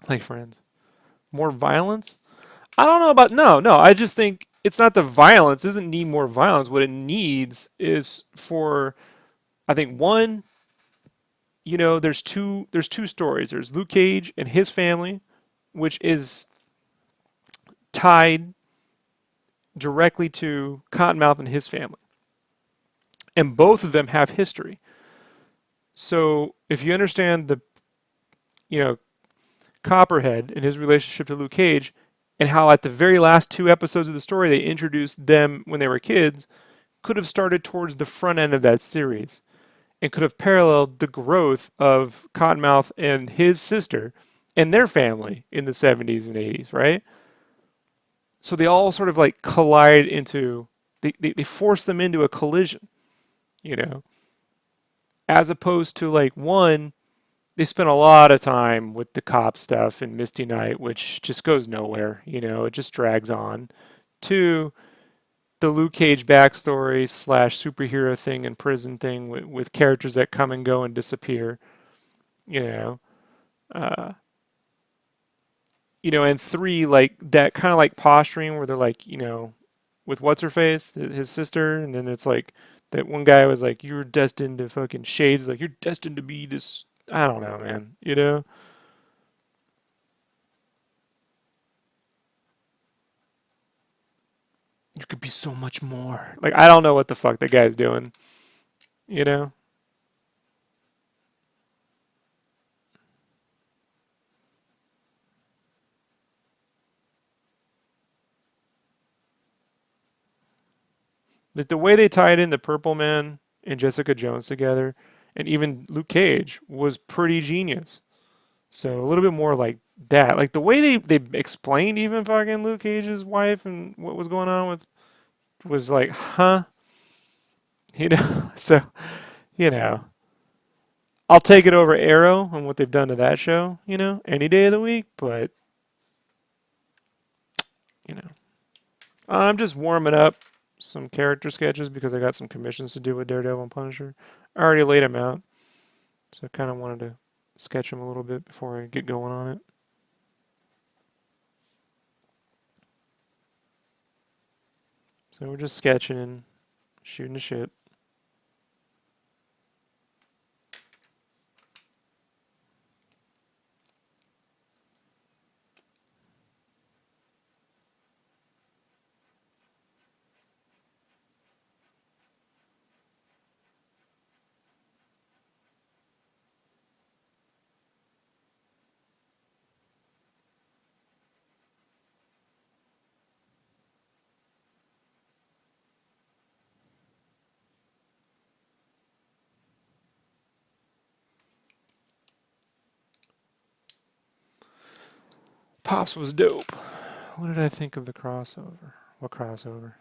Like Friends. More violence? I don't know about no. I just think it's not the violence. It doesn't need more violence. What it needs is for I think one, you know, there's two stories. There's Luke Cage and his family, which is tied directly to Cottonmouth and his family. And both of them have history. So if you understand the, you know, Copperhead and his relationship to Luke Cage, and how at the very last two episodes of the story they introduced them when they were kids, could have started towards the front end of that series and could have paralleled the growth of Cottonmouth and his sister and their family in the 70s and 80s, right? So they all sort of like collide into, they force them into a collision, you know, as opposed to like one, they spent a lot of time with the cop stuff and Misty Knight, which just goes nowhere, you know, it just drags on. Two, the Luke Cage backstory slash superhero thing and prison thing with characters that come and go and disappear, you know. Uh, and three, like that kind of like posturing where they're like, with what's her face, his sister, and then it's like that one guy was like, "You're destined to fucking shades," like you're destined to be this. I don't know, man. You know, you could be so much more. Like I don't know what the fuck that guy's doing. You know, like the way they tied in the Purple Man and Jessica Jones together, and even Luke Cage was pretty genius. So a little bit more like that. Like the way they explained even fucking Luke Cage's wife and what was going on with was like, huh? You know, so you know, I'll take it over Arrow and what they've done to that show, you know, any day of the week, but you know, I'm just warming up some character sketches because I got some commissions to do with Daredevil and Punisher. I already laid them out, so I kind of wanted to sketch them a little bit before I get going on it. So we're just sketching and shooting the shit. Pops was dope. What did I think of the crossover? What crossover?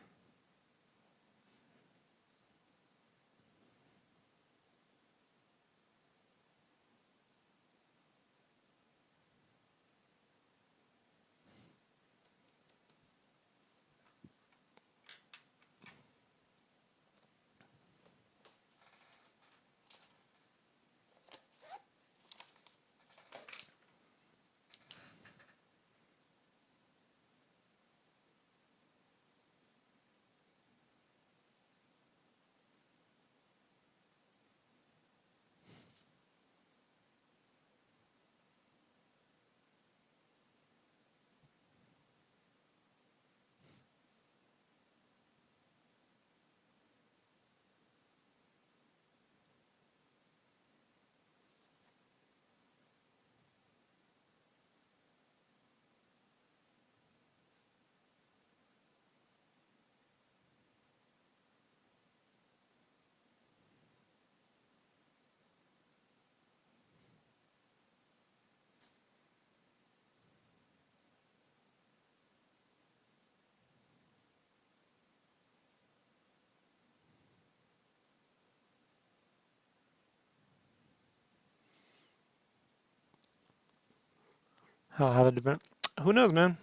How the different? Who knows, man?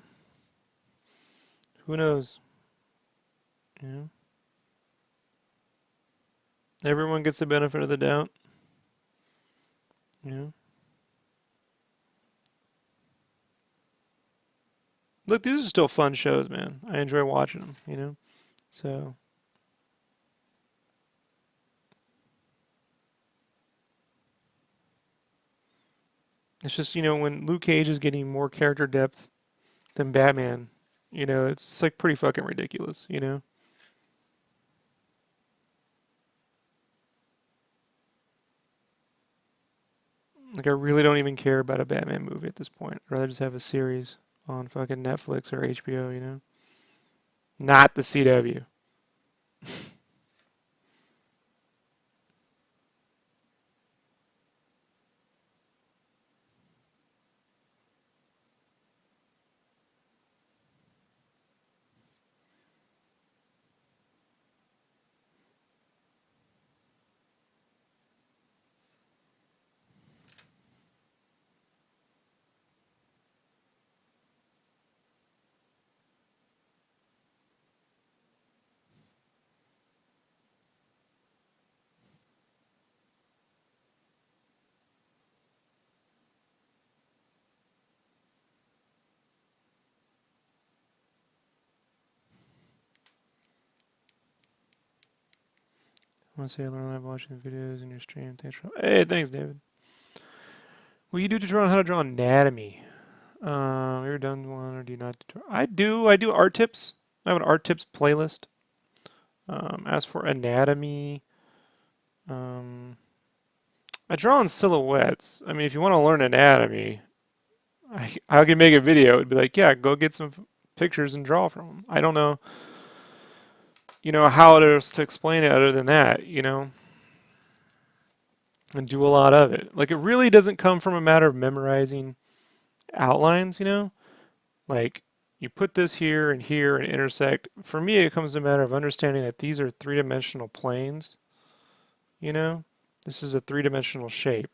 Who knows? You know, everyone gets the benefit of the doubt. You know, look, these are still fun shows, man. I enjoy watching them. You know, so it's just when Luke Cage is getting more character depth than Batman, it's like pretty fucking ridiculous. Like I really don't even care about a Batman movie at this point. I'd rather just have a series on fucking Netflix or HBO. Not the CW. I want to say I learned live watching videos in your stream. Thanks for. Hey, thanks, David. Will you do a tutorial on how to draw anatomy? Have you ever done one or do you not? I do. I do art tips. I have an art tips playlist. As for anatomy, um, I draw in silhouettes. I mean, if you want to learn anatomy, I can make a video. It'd be like, yeah, go get some pictures and draw from them. I don't know, how else to explain it other than that. and do a lot of it. Like, it really doesn't come from a matter of memorizing outlines, you know? Like, you put this here and intersect. For me, it comes a matter of understanding that these are three-dimensional planes, you know? This is a three-dimensional shape,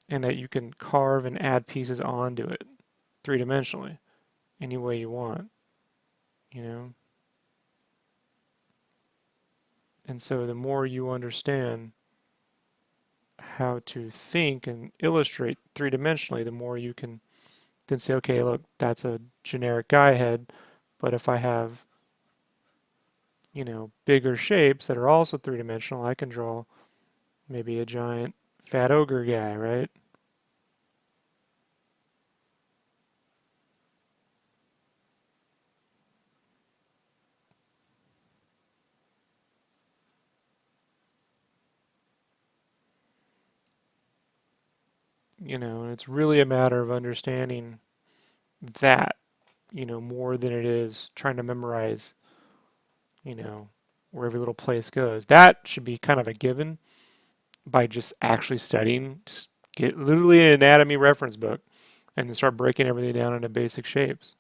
and that you can carve and add pieces onto it three-dimensionally any way you want, you know? And so the more you understand how to think and illustrate three-dimensionally, the more you can then say, okay, look, that's a generic guy head, but if I have, you know, bigger shapes that are also three-dimensional, I can draw maybe a giant fat ogre guy, right? You know, and it's really a matter of understanding that, you know, more than it is trying to memorize, you know, where every little place goes. That should be kind of a given by just actually studying. Just get literally an anatomy reference book and then start breaking everything down into basic shapes.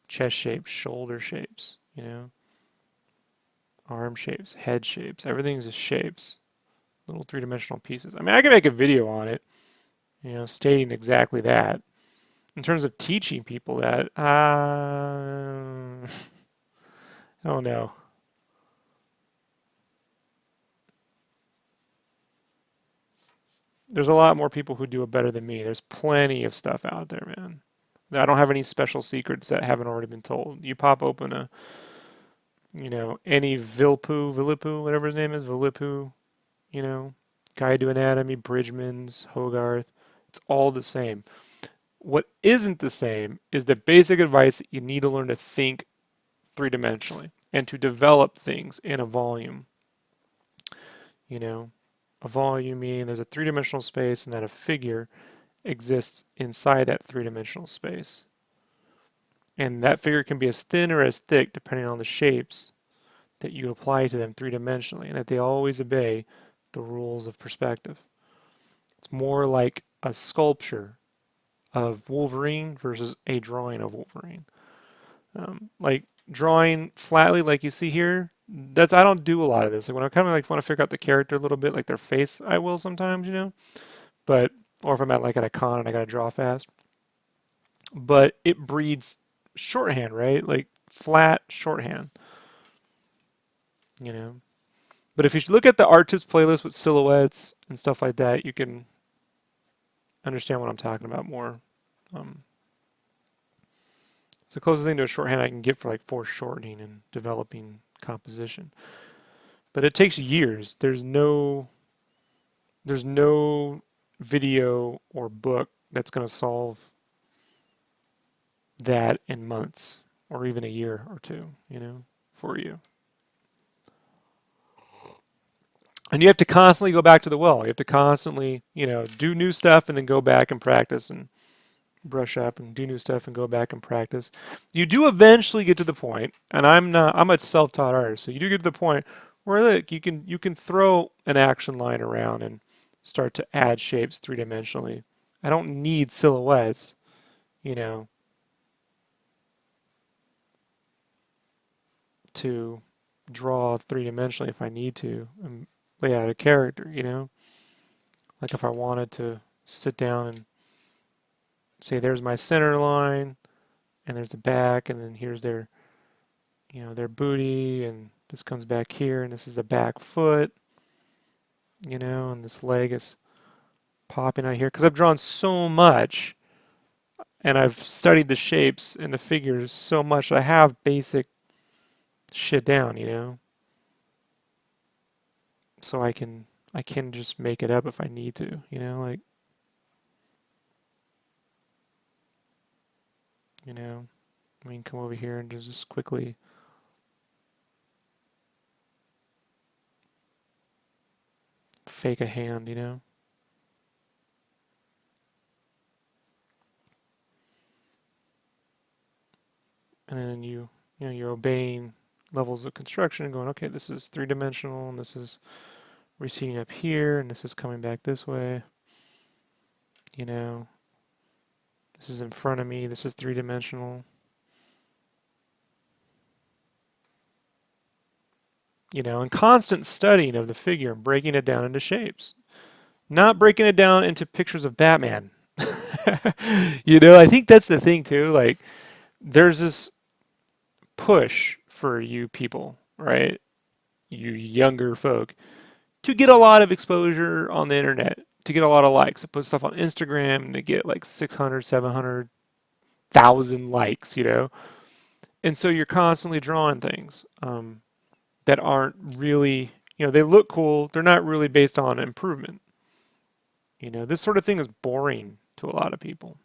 Chest shapes, shoulder shapes, you know, arm shapes, head shapes. Everything's just shapes, little three-dimensional pieces. I mean, I can make a video on it, you know, stating exactly that. In terms of teaching people that, I don't know. There's a lot more people who do it better than me. There's plenty of stuff out there, man. I don't have any special secrets that haven't already been told. You pop open a, you know, any Vilipu, whatever his name is, Vilipu, you know, Guide to Anatomy, Bridgman's, Hogarth. It's all the same. What isn't the same is the basic advice that you need to learn to think three-dimensionally and to develop things in a volume. You know, a volume meaning there's a three-dimensional space and that a figure exists inside that three-dimensional space. And that figure can be as thin or as thick depending on the shapes that you apply to them three-dimensionally, and that they always obey the rules of perspective. It's more like a sculpture of Wolverine versus a drawing of Wolverine. Like drawing flatly, like you see here, that's I don't do a lot of this. Like when I kind of like want to figure out the character a little bit, like their face, I will sometimes, you know. But or if I'm at like at a con and I gotta draw fast. But it breeds shorthand, right? Like flat shorthand, you know. But if you look at the art tips playlist with silhouettes and stuff like that, you can understand what I'm talking about more. Um, it's the closest thing to a shorthand I can get for like foreshortening and developing composition. But it takes years. There's no video or book that's going to solve that in months or even a year or two, you know, for you. And you have to constantly go back to the well. You have to constantly, you know, do new stuff and then go back and practice and brush up and do new stuff and go back and practice. You do eventually get to the point, and I'm a self-taught artist, so you do get to the point where look, you can throw an action line around and start to add shapes three-dimensionally. I don't need silhouettes, you know, to draw three-dimensionally if I need to and lay out a character, you know. Like if I wanted to sit down and say there's my center line and there's the back and then here's their, you know, their booty and this comes back here and this is a back foot, you know, and this leg is popping out here because I've drawn so much and I've studied the shapes and the figures so much I have basic shit down, you know. So I can just make it up if I need to, you know, like, you know, we can come over here and just quickly fake a hand, you know. And then you know, you're obeying levels of construction and going, okay, this is three-dimensional and this is receding up here, and this is coming back this way. You know, this is in front of me. This is three-dimensional. You know, and constant studying of the figure and breaking it down into shapes. Not breaking it down into pictures of Batman. You know, I think that's the thing too. Like, there's this push for you people, right? You younger folk, to get a lot of exposure on the internet, to get a lot of likes, to put stuff on Instagram and to get like 600, 700,000 likes, you know? And so you're constantly drawing things that aren't really, you know, they look cool. They're not really based on improvement. You know, this sort of thing is boring to a lot of people.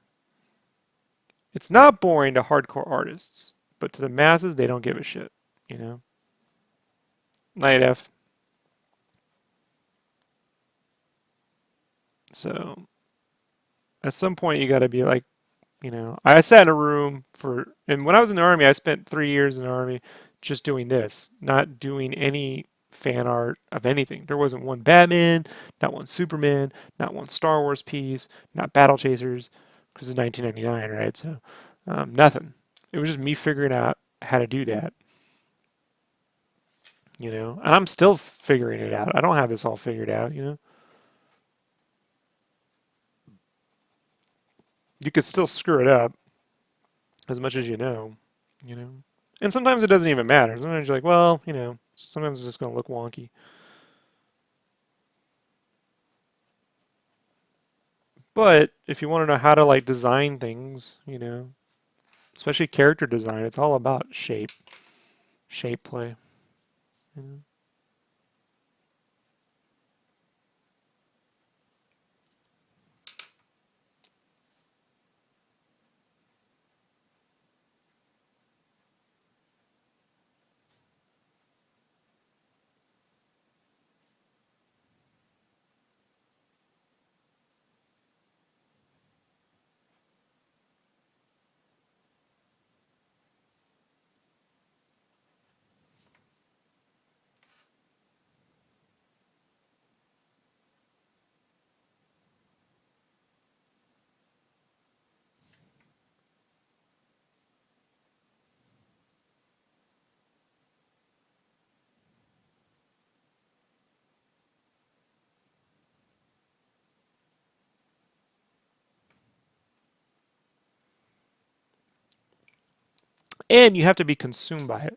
It's not boring to hardcore artists, but to the masses, they don't give a shit, you know? Night F. So at some point, you got to be like, you know, I sat in a room for, and when I was in the Army, I spent 3 years in the Army just doing this, not doing any fan art of anything. There wasn't one Batman, not one Superman, not one Star Wars piece, not Battle Chasers, because it's 1999, right? So nothing. It was just me figuring out how to do that, you know, and I'm still figuring it out. I don't have this all figured out, you know. You could still screw it up as much as you know. And sometimes it doesn't even matter. Sometimes you're like, well, you know, sometimes it's just going to look wonky. But if you want to know how to like design things, you know, especially character design, it's all about shape play. You know? And you have to be consumed by it.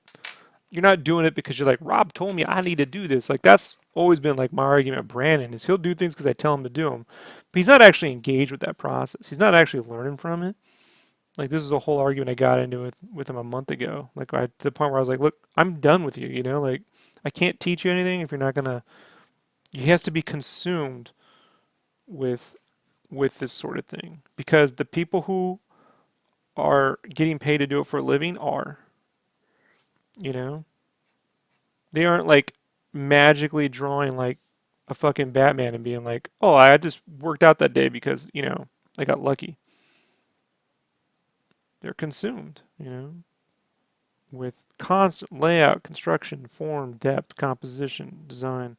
You're not doing it because you're like, Rob told me I need to do this. Like that's always been like my argument with Brandon is he'll do things because I tell him to do them. But he's not actually engaged with that process. He's not actually learning from it. Like this is a whole argument I got into with him a month ago. Like to the point where I was like, look, I'm done with you, you know, like I can't teach you anything if you're not gonna he has to be consumed with this sort of thing. Because the people who are getting paid to do it for a living are, you know? They aren't like magically drawing like a fucking Batman and being like, "Oh, I just worked out that day because, you know, I got lucky." They're consumed, you know, with constant layout, construction, form, depth, composition, design,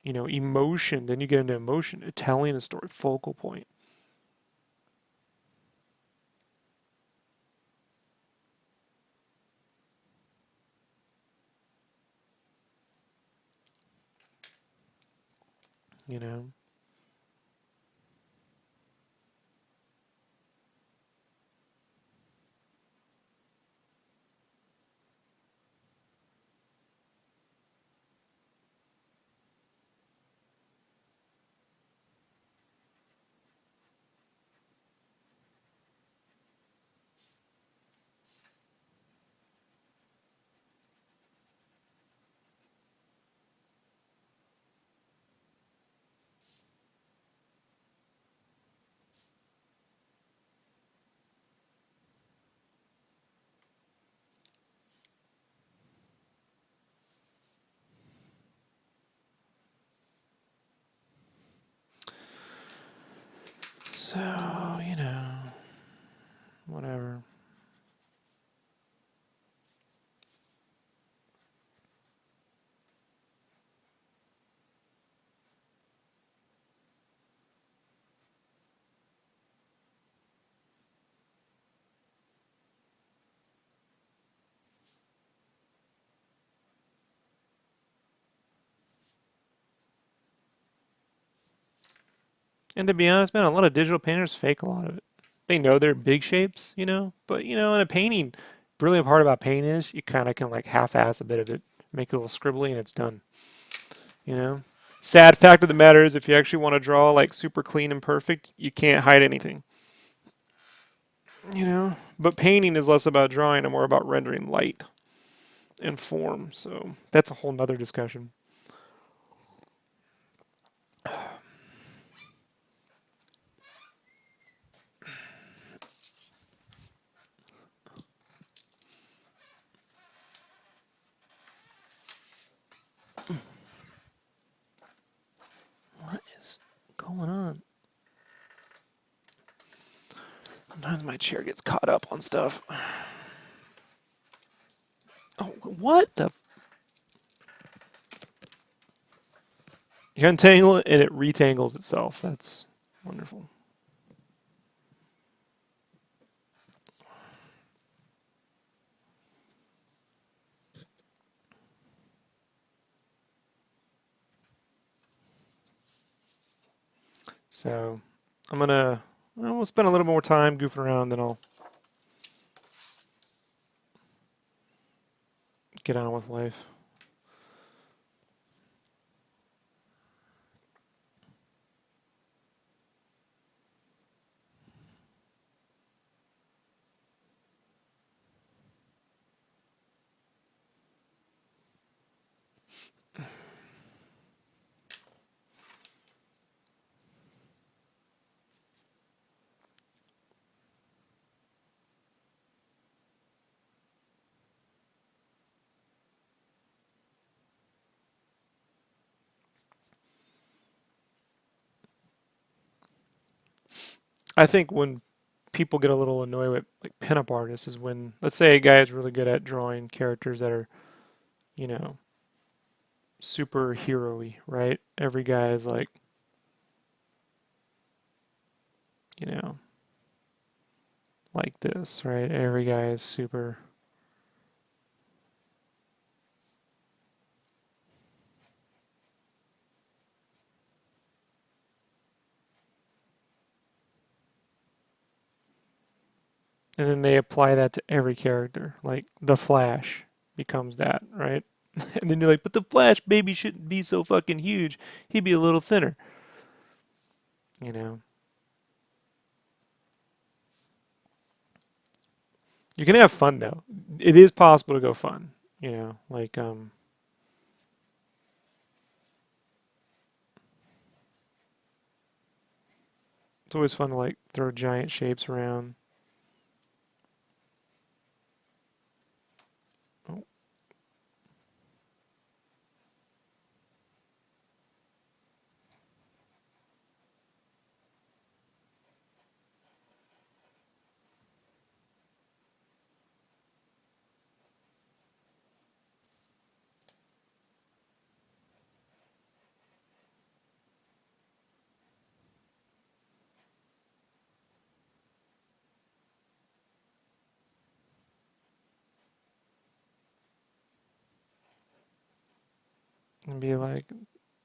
you know, emotion. Then you get into emotion, telling a story, focal point. You know. So, you know, whatever. And to be honest, man, a lot of digital painters fake a lot of it. They know they're big shapes, you know, but you know, in a painting, brilliant part about painting is you kind of can like half-ass a bit of it, make it a little scribbly, and it's done. You know. Sad fact of the matter is, if you actually want to draw like super clean and perfect, you can't hide anything. You know. But painting is less about drawing and more about rendering light and form. So that's a whole nother discussion. What is going on? Sometimes my chair gets caught up on stuff. Oh, what the? You untangle it and it retangles itself. That's wonderful. So I'm gonna, we'll spend a little more time goofing around, then I'll get on with life. I think when people get a little annoyed with like pinup artists is when, let's say a guy is really good at drawing characters that are, you know, super hero-y, right? Every guy is like, you know, like this, right? Every guy is super. And then they apply that to every character. Like the Flash becomes that, right? And then you're like, but the Flash baby shouldn't be so fucking huge. He'd be a little thinner, you know. You can have fun though. It is possible to go fun, you know. Like it's always fun to like throw giant shapes around. Oh, and be like,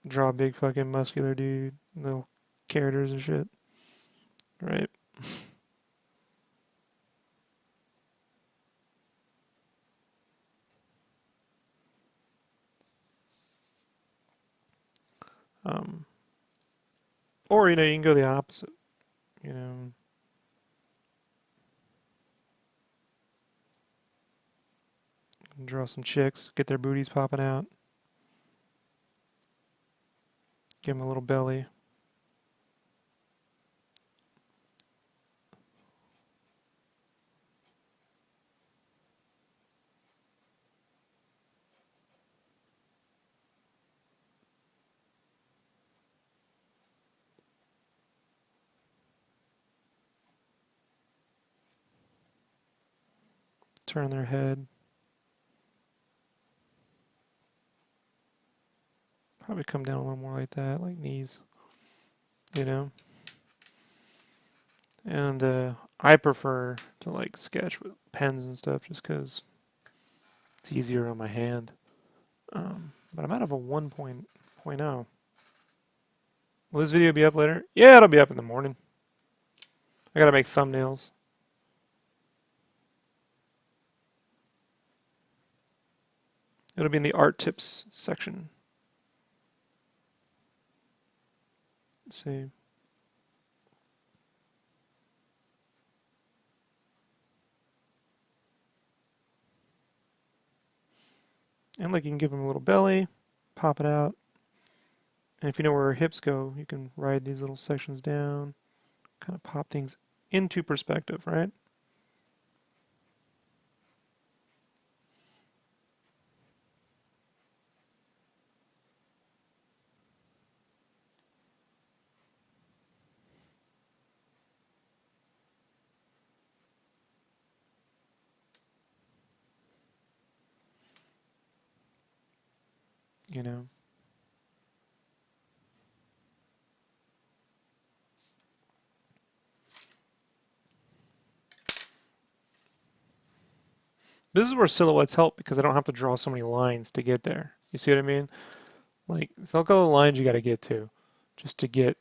draw a big fucking muscular dude, little characters and shit, right? Um, or you know, you can go the opposite. You know, draw some chicks, get their booties popping out, give them a little belly. Turn their head. Probably come down a little more like that, like knees, you know. And I prefer to like sketch with pens and stuff just because it's easier on my hand. But I'm out of a 1.0. Will this video be up later? Yeah, it'll be up in the morning. I gotta make thumbnails. It'll be in the art tips section. Let's see. And look, you can give them a little belly, pop it out. And if you know where her hips go, you can ride these little sections down, kind of pop things into perspective, right? You know. This is where silhouettes help because I don't have to draw so many lines to get there. You see what I mean? Like, so look at all the lines you got to get to just to get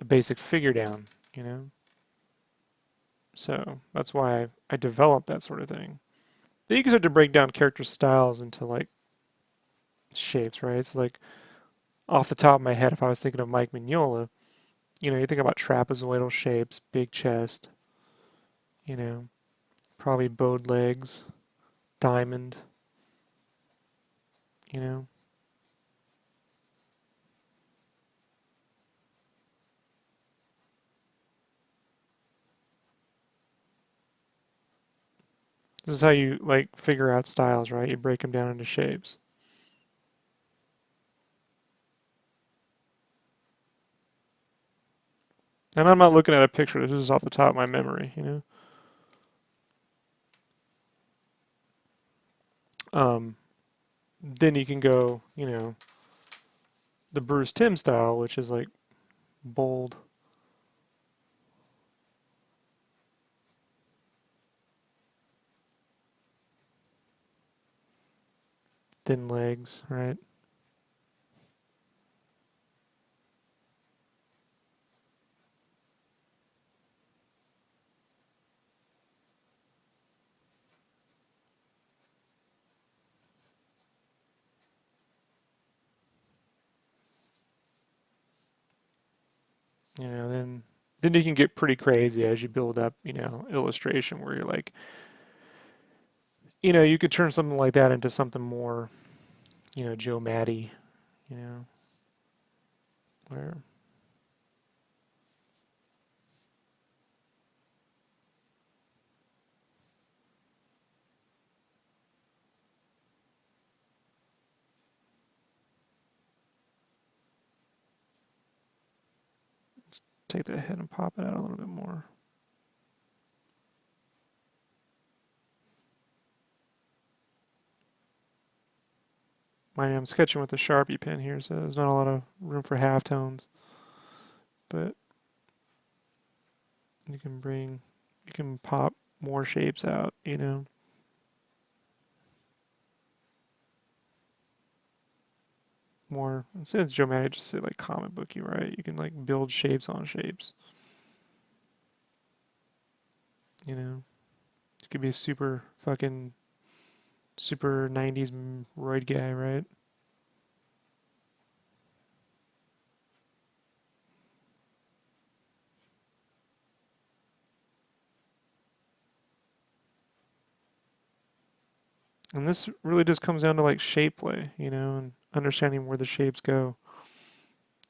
a basic figure down, you know? So that's why I developed that sort of thing. Then you can start to break down character styles into like shapes, right? So like off the top of my head, if I was thinking of Mike Mignola, you know, you think about trapezoidal shapes, big chest, you know, probably bowed legs, diamond, you know. This is how you like figure out styles, right? You break them down into shapes. And I'm not looking at a picture. This is off the top of my memory, you know. Then you can go, you know, the Bruce Timm style, which is like bold. Thin legs, right? You know, then you can get pretty crazy as you build up, you know, illustration where you're like, you know, you could turn something like that into something more, you know, Joe Matty, you know, where let's take the head and pop it out a little bit more. I'm sketching with a Sharpie pen here, so there's not a lot of room for halftones. But you can pop more shapes out, you know. More, instead of geometric, just say like comic booky, right? You can like build shapes on shapes, you know. You could be a super fucking super 90s roid guy, right? And this really just comes down to like shape play, you know, and understanding where the shapes go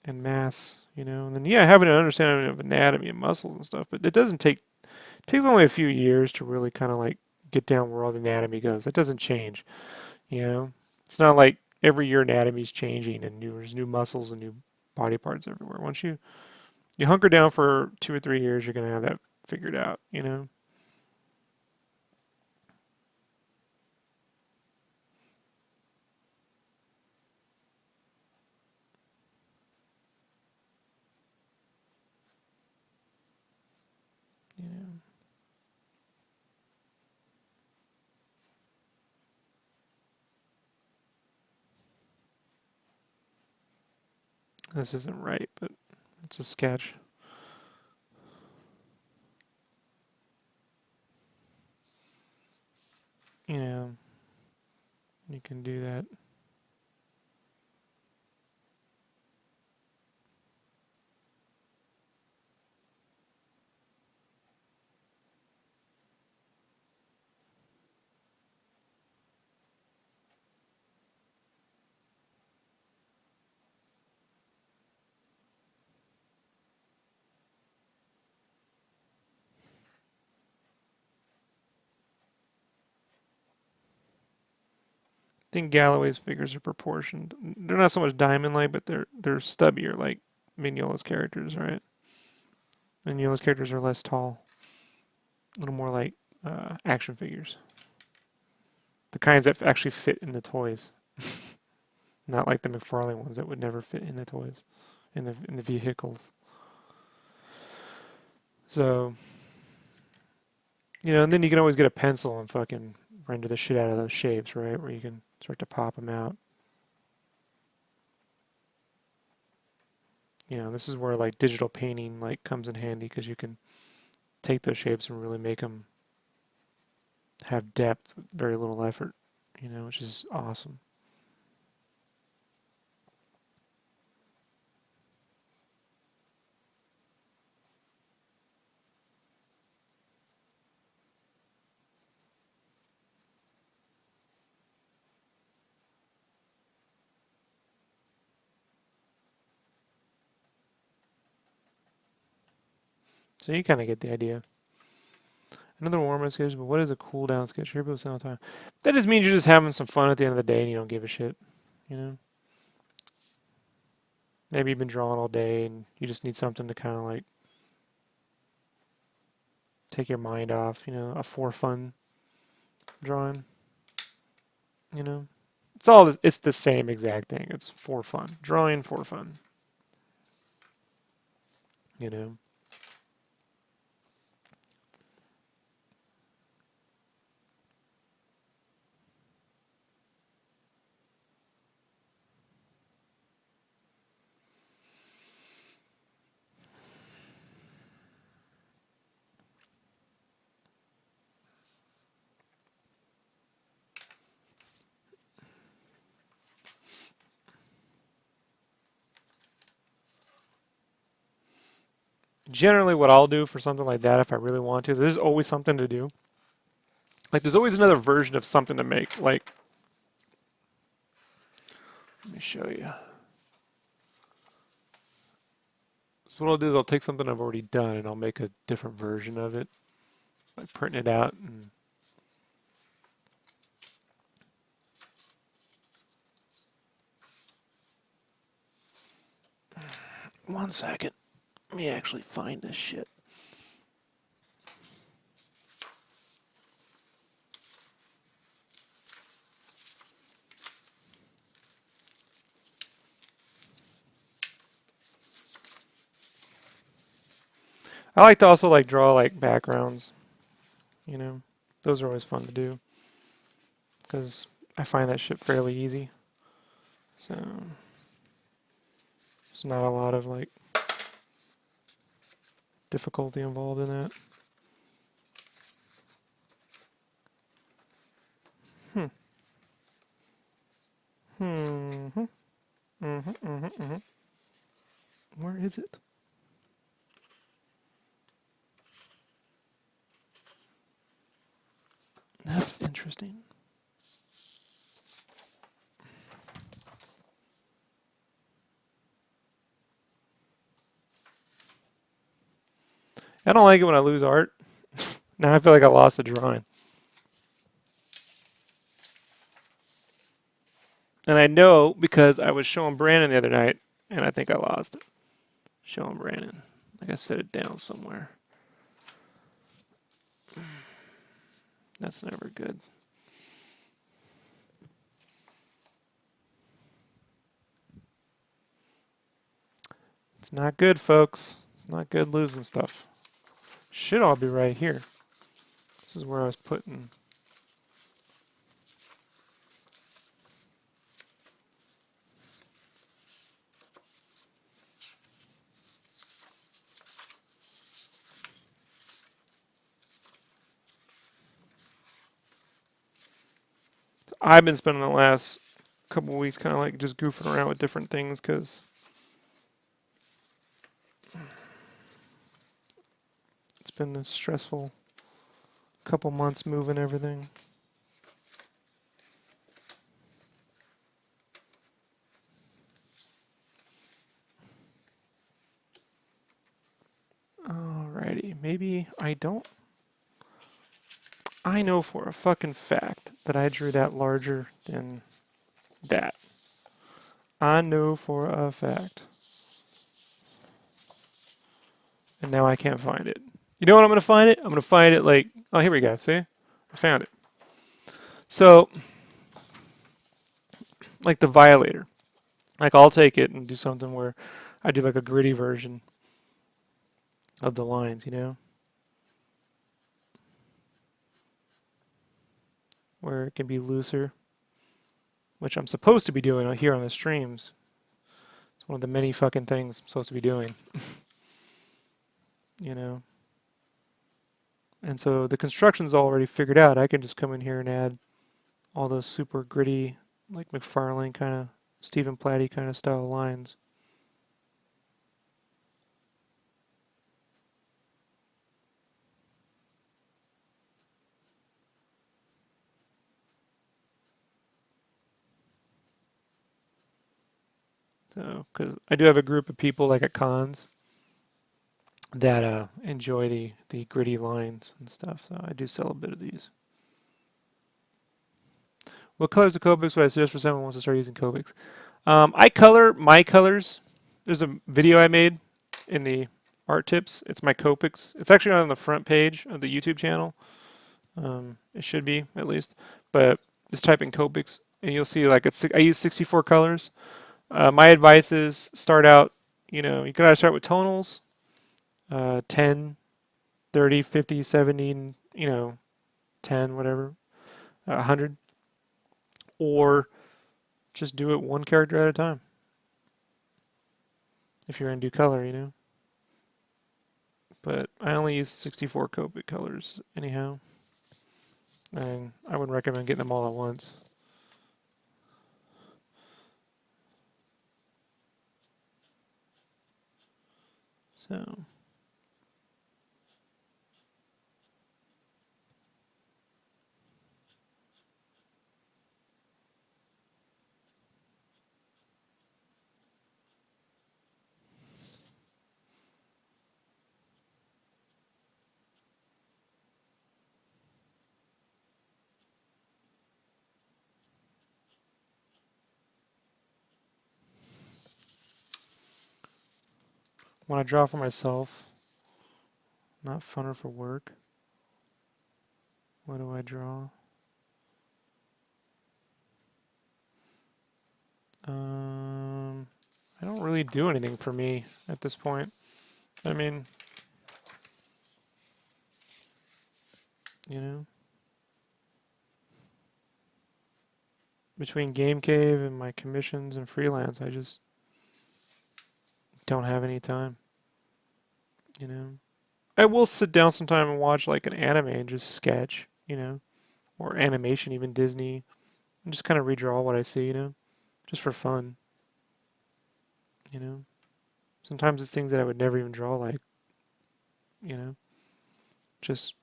and mass, you know. And then yeah, having an understanding of anatomy and muscles and stuff, but it takes only a few years to really kind of like get down where all the anatomy goes. That doesn't change, you know. It's not like every year anatomy's changing and there's new muscles and new body parts everywhere. Once you hunker down for 2 or 3 years, you're gonna have that figured out, you know. You know. This isn't right, but it's a sketch. You know, you can do that. I think Galloway's figures are proportioned. They're not so much diamond-like, but they're stubbier, like Mignola's characters, right? Mignola's characters are less tall, a little more like action figures, the kinds that actually fit in the toys, not like the McFarlane ones that would never fit in the toys, in the vehicles. So, you know, and then you can always get a pencil and fucking render the shit out of those shapes, right? Where you can start to pop them out. You know, this is where like digital painting like comes in handy because you can take those shapes and really make them have depth with very little effort, you know, which is awesome. So you kind of get the idea. Another warm-up sketch, but what is a cool-down sketch? Here people say all the time. That just means you're just having some fun at the end of the day and you don't give a shit, you know? Maybe you've been drawing all day and you just need something to kind of like take your mind off, you know, a for fun drawing, you know? It's the same exact thing. It's for fun. Drawing for fun, you know? Generally what I'll do for something like that if I really want to, there's always something to do. Like there's always another version of something to make. Like, let me show you. So what I'll do is I'll take something I've already done and I'll make a different version of it. Like printing it out and one second. Let me actually find this shit. I like to also like draw like backgrounds, you know. Those are always fun to do because I find that shit fairly easy. So there's not a lot of like difficulty involved in that. Where is it? That's interesting. I don't like it when I lose art. Now I feel like I lost a drawing. And I know because I was showing Brandon the other night, and I think I lost it. Showing Brandon. Like I set it down somewhere. That's never good. It's not good, folks. It's not good losing stuff. Should all be right here. This is where I was putting... I've been spending the last couple of weeks kind of like just goofing around with different things because it's been a stressful couple months moving everything. Alrighty, maybe I don't. I know for a fucking fact that I drew that larger than that. I know for a fact. And now I can't find it. You know what I'm going to find it? I'm going to find it like, oh, here we go. See? I found it. So, like the Violator. Like I'll take it and do something where I do like a gritty version of the lines, you know? Where it can be looser, which I'm supposed to be doing here on the streams. It's one of the many fucking things I'm supposed to be doing. You know? And so the construction's already figured out. I can just come in here and add all those super gritty, like McFarlane kind of, Stephen Platty kind of style lines. So, because I do have a group of people like at cons that enjoy the gritty lines and stuff. So I do sell a bit of these. What colors of Copics would I suggest for someone who wants to start using Copics? I color my colors. There's a video I made in the art tips. It's my Copics. It's actually on the front page of the YouTube channel. It should be at least. But just type in Copics and you'll see like I use 64 colors. My advice is start out, you know, you gotta start with tonals, 10, 30, 50, 70, you know, 10, whatever, 100, or just do it one character at a time. If you're into color, you know. But I only use 64 Copic colors anyhow. And I would recommend getting them all at once. So when I draw for myself, not funner for work. What do I draw? I don't really do anything for me at this point. I mean, you know, between Game Cave and my commissions and freelance, I just don't have any time. You know, I will sit down sometime and watch like an anime and just sketch, you know, or animation, even Disney, and just kind of redraw what I see, you know, just for fun. You know, sometimes it's things that I would never even draw, like, you know, just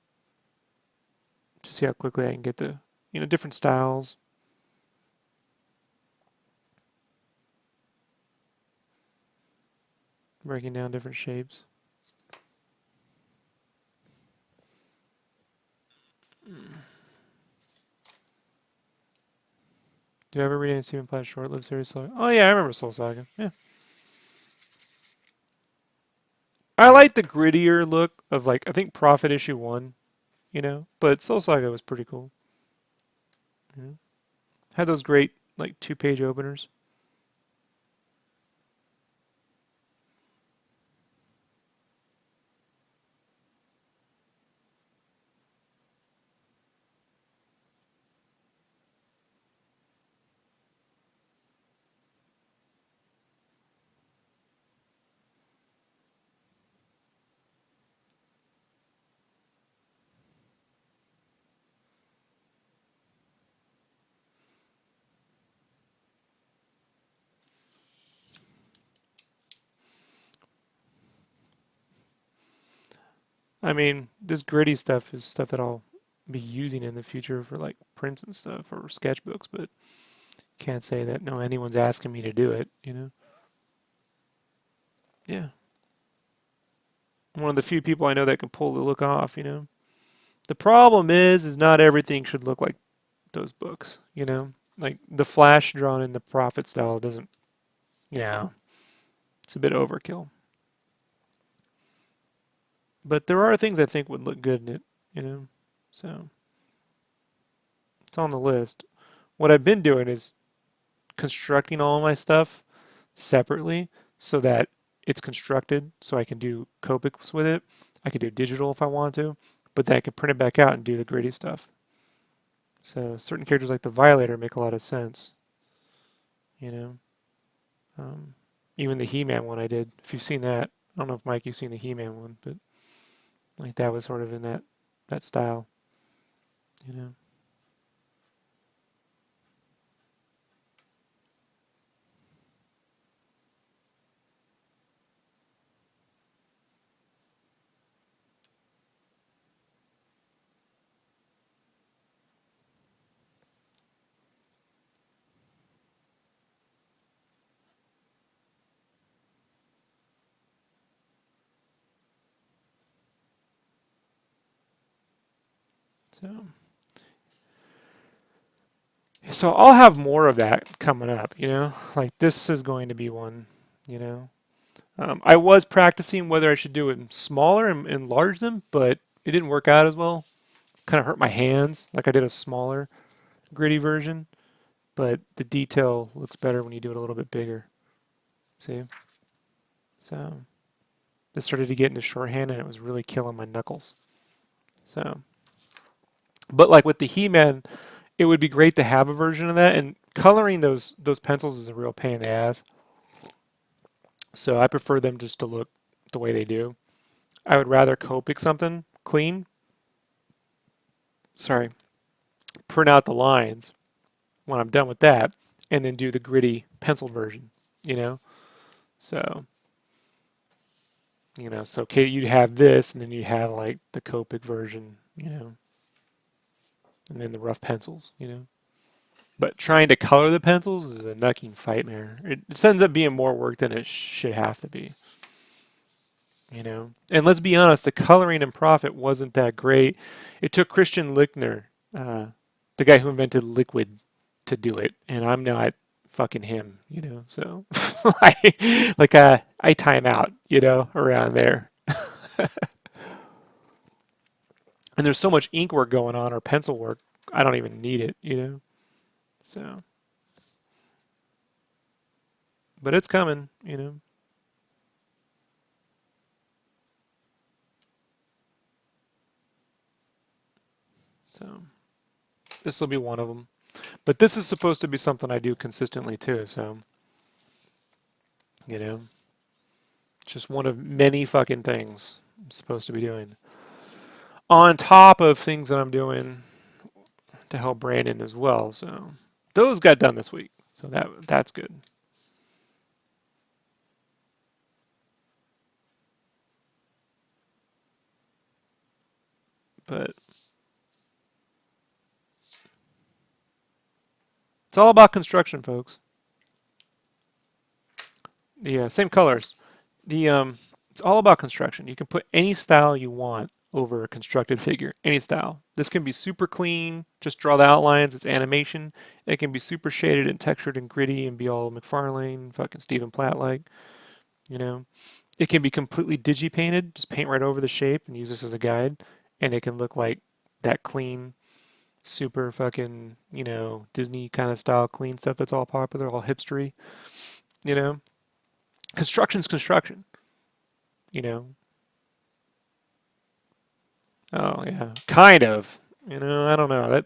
to see how quickly I can get the, you know, different styles. Breaking down different shapes. Do you ever read any Stephen Platt short-lived series? Oh yeah, I remember Soul Saga. Yeah. I like the grittier look of like I think Prophet issue 1, you know, but Soul Saga was pretty cool. Yeah. Had those great like 2-page openers. I mean, this gritty stuff is stuff that I'll be using in the future for like prints and stuff or sketchbooks, but can't say that no anyone's asking me to do it, you know? Yeah. I'm one of the few people I know that can pull the look off, you know? The problem is not everything should look like those books, you know? Like the flash drawn in the Prophet style doesn't, you know, it's a bit overkill. But there are things I think would look good in it, you know? So it's on the list. What I've been doing is constructing all of my stuff separately so that it's constructed so I can do Copics with it. I could do digital if I want to, but then I can print it back out and do the gritty stuff. So certain characters like the Violator make a lot of sense, you know? Um, Even the He-Man one I did, if you've seen that, I don't know if Mike you've seen the He-Man one, but like that was sort of in that style, you know. So so I'll have more of that coming up, you know. Like this is going to be one, you know. I was practicing whether I should do it smaller and enlarge them, but it didn't work out as well. Kind of hurt my hands. Like I did a smaller, gritty version, but the detail looks better when you do it a little bit bigger. See? So this started to get into shorthand, and it was really killing my knuckles. So, but like with the He-Man, it would be great to have a version of that. And coloring those pencils is a real pain in the ass. So I prefer them just to look the way they do. I would rather Copic something clean. Sorry, print out the lines when I'm done with that, and then do the gritty pencil version. You know, so so okay, you'd have this, and then you have like the Copic version. You know, and then the rough pencils. You know. But trying to color the pencils is a knucking nightmare. It ends up being more work than it should have to be. You know, and let's be honest, the coloring in Prophet wasn't that great. It took Christian Lichtner, the guy who invented liquid, to do it, and I'm not fucking him. You know, so I time out. You know, around there. And there's so much ink work going on or pencil work, I don't even need it. You know, so. But it's coming, you know. So this will be one of them. But this is supposed to be something I do consistently too, so you know, it's just one of many fucking things I'm supposed to be doing. On top of things that I'm doing to help Brandon as well. So those got done this week. So that's good. But it's all about construction, folks. The same colors. The It's all about construction. You can put any style you want over a constructed figure, any style. This can be super clean, just draw the outlines, it's animation. It can be super shaded and textured and gritty and be all McFarlane, fucking Stephen Platt like, you know. It can be completely digi-painted, just paint right over the shape and use this as a guide, and it can look like that clean, super fucking, Disney kind of style clean stuff that's all popular, all hipstery, you know. Construction's construction, you know. Oh yeah, kind of. I don't know. That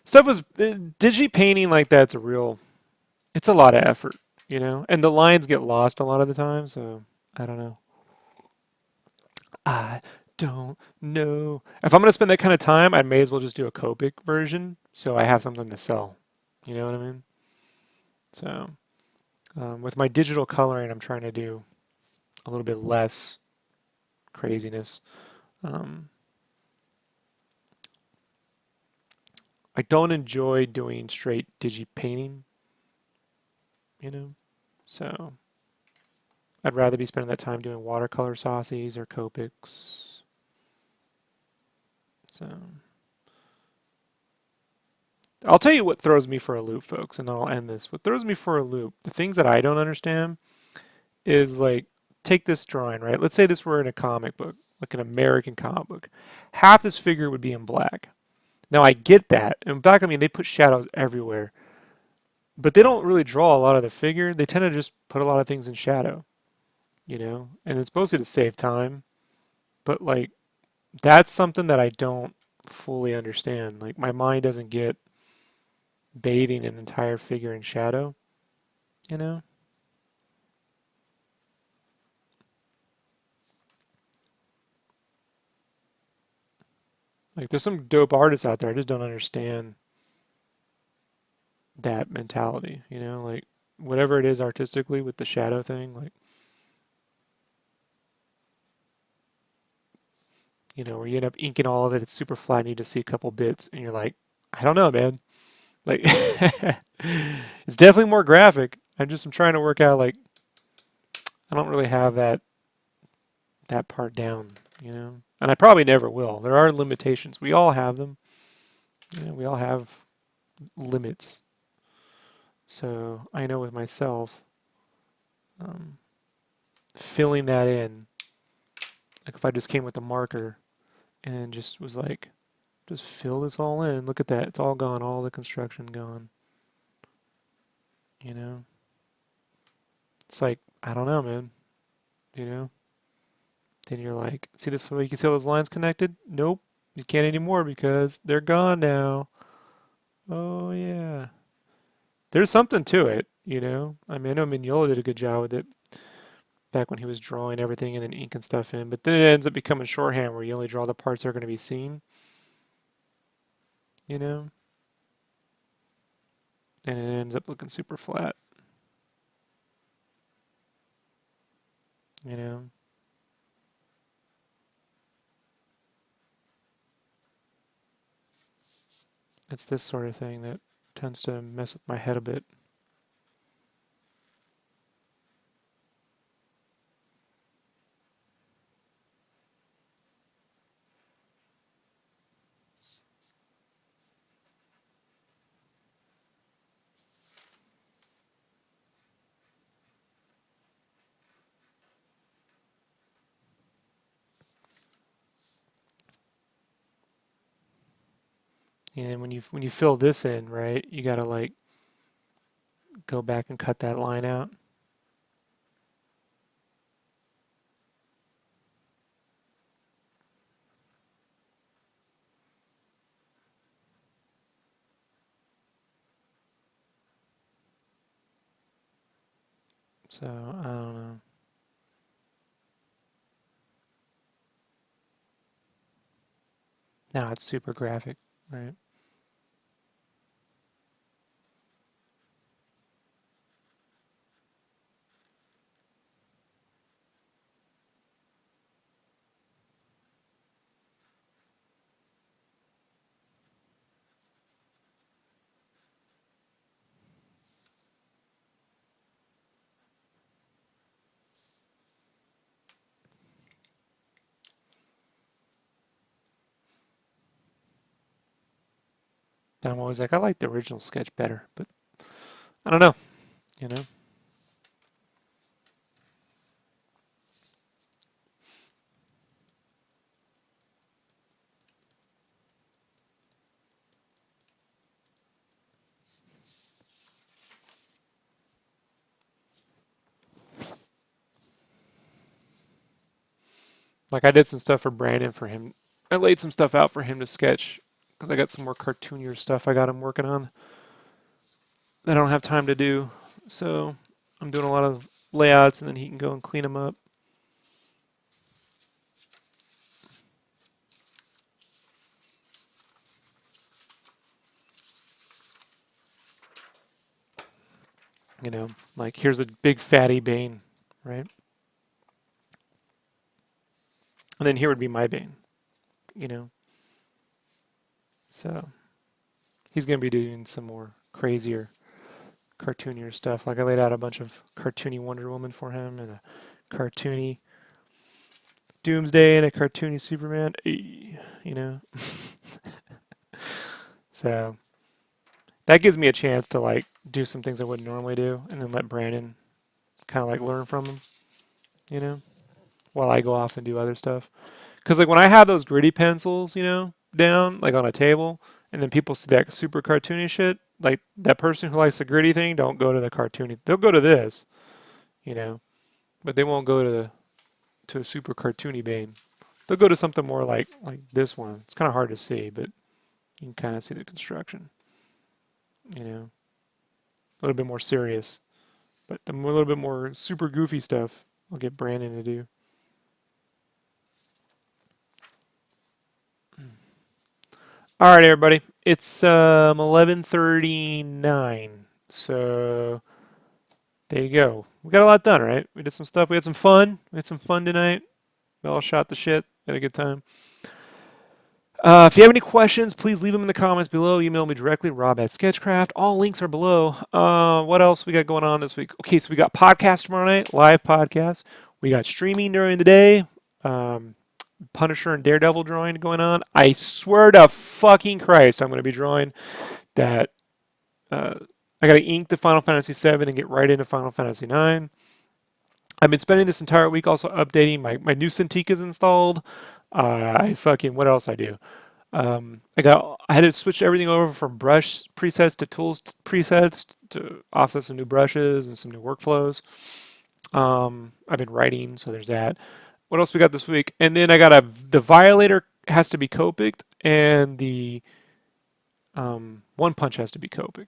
stuff was digi painting like that's a real. It's a lot of effort, and the lines get lost a lot of the time. So I don't know. I don't know. If I'm gonna spend that kind of time, I may as well just do a Copic version, so I have something to sell. You know what I mean? So with my digital coloring, I'm trying to do a little bit less craziness. I don't enjoy doing straight digi-painting, you know, so I'd rather be spending that time doing watercolor saucies or Copics. So I'll tell you what throws me for a loop, folks, and then I'll end this. What throws me for a loop, the things that I don't understand is like, take this drawing, right? Let's say this were in a comic book, like an American comic book. Half this figure would be in black. Now I get that. In black, I mean, they put shadows everywhere. But they don't really draw a lot of the figure. They tend to just put a lot of things in shadow, you know? And it's mostly to save time. But like, that's something that I don't fully understand. Like, my mind doesn't get bathing an entire figure in shadow, you know? Like, there's some dope artists out there. I just don't understand that mentality, you know? Like, whatever it is artistically with the shadow thing, like, you know, where you end up inking all of it, it's super flat, and you just see a couple bits, and you're like, I don't know, man. Like, it's definitely more graphic. I'm trying to work out, like, I don't really have that part down, you know? And I probably never will. There are limitations. We all have them. You know, we all have limits. So I know with myself, filling that in, like if I just came with a marker and just was like, just fill this all in. Look at that. It's all gone. All the construction gone. You know? It's like, I don't know, man. You know? Then you're like, see this way you can see all those lines connected? Nope. You can't anymore because they're gone now. Oh yeah. There's something to it, you know? I mean, I know Mignola did a good job with it back when he was drawing everything and then inking stuff in, but then it ends up becoming shorthand where you only draw the parts that are going to be seen, you know? And it ends up looking super flat, you know? It's this sort of thing that tends to mess with my head a bit. And when you fill this in, right, you gotta like go back and cut that line out. So I don't know. Now it's super graphic, right? And I'm always like, I like the original sketch better, but I don't know, you know? Like I did some stuff for Brandon for him. I laid some stuff out for him to sketch because I got some more cartoonier stuff I got him working on that I don't have time to do. So I'm doing a lot of layouts and then he can go and clean them up. You know, like here's a big fatty Bane, right? And then here would be my Bane. you know. So he's going to be doing some more crazier, cartoonier stuff. Like I laid out a bunch of cartoony Wonder Woman for him and a cartoony Doomsday and a cartoony Superman, you know. So that gives me a chance to like do some things I wouldn't normally do, and then let Brandon kind of like learn from him, you know, while I go off and do other stuff. Because like when I have those gritty pencils, you know, down like on a table, and then people see that super cartoony shit, like that person who likes the gritty thing, don't go to the cartoony. They'll go to this, you know, but they won't go to a super cartoony vein. They'll go to something more like this one. It's kind of hard to see, but you can kind of see the construction, you know, a little bit more serious. But the little bit more super goofy stuff, I'll get Brandon to do. All right, everybody. It's 11:39, so there you go. We got a lot done, right? We did some stuff. We had some fun. We had some fun tonight. We all shot the shit. Had a good time. If you have any questions, please leave them in the comments below. Email me directly, rob@sketchcraft. All links are below. What else we got going on this week? Okay, so we got podcast tomorrow night, live podcast. We got streaming during the day. Punisher and Daredevil drawing going on. I swear to fucking Christ, I'm going to be drawing that. I got to ink the Final Fantasy VII and get right into Final Fantasy IX. I've been spending this entire week also updating my new Cintiq is installed. What else I do? I had to switch everything over from brush presets to tools presets to offset some new brushes and some new workflows. I've been writing, so there's that. What else we got this week? And then I got the Violator has to be Copic and the One Punch has to be Copic.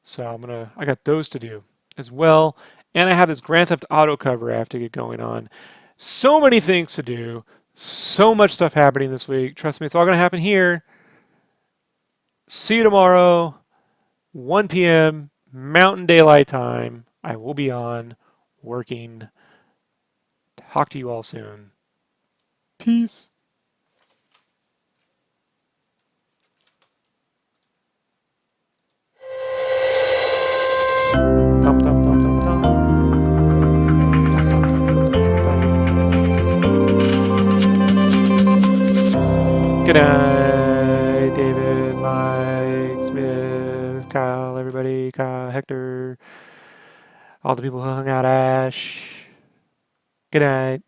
So I got those to do as well. And I have this Grand Theft Auto cover I have to get going on. So many things to do. So much stuff happening this week. Trust me, it's all going to happen here. See you tomorrow, 1 p.m. Mountain Daylight Time. I will be on working. Talk to you all soon. Peace. Thump, thump, thump, thump, thump. Thump, thump, thump, thump, thump, thump. Good night, David, Mike, Smith, Kyle, everybody, Kyle, Hector, all the people who hung out, Ash. Good night.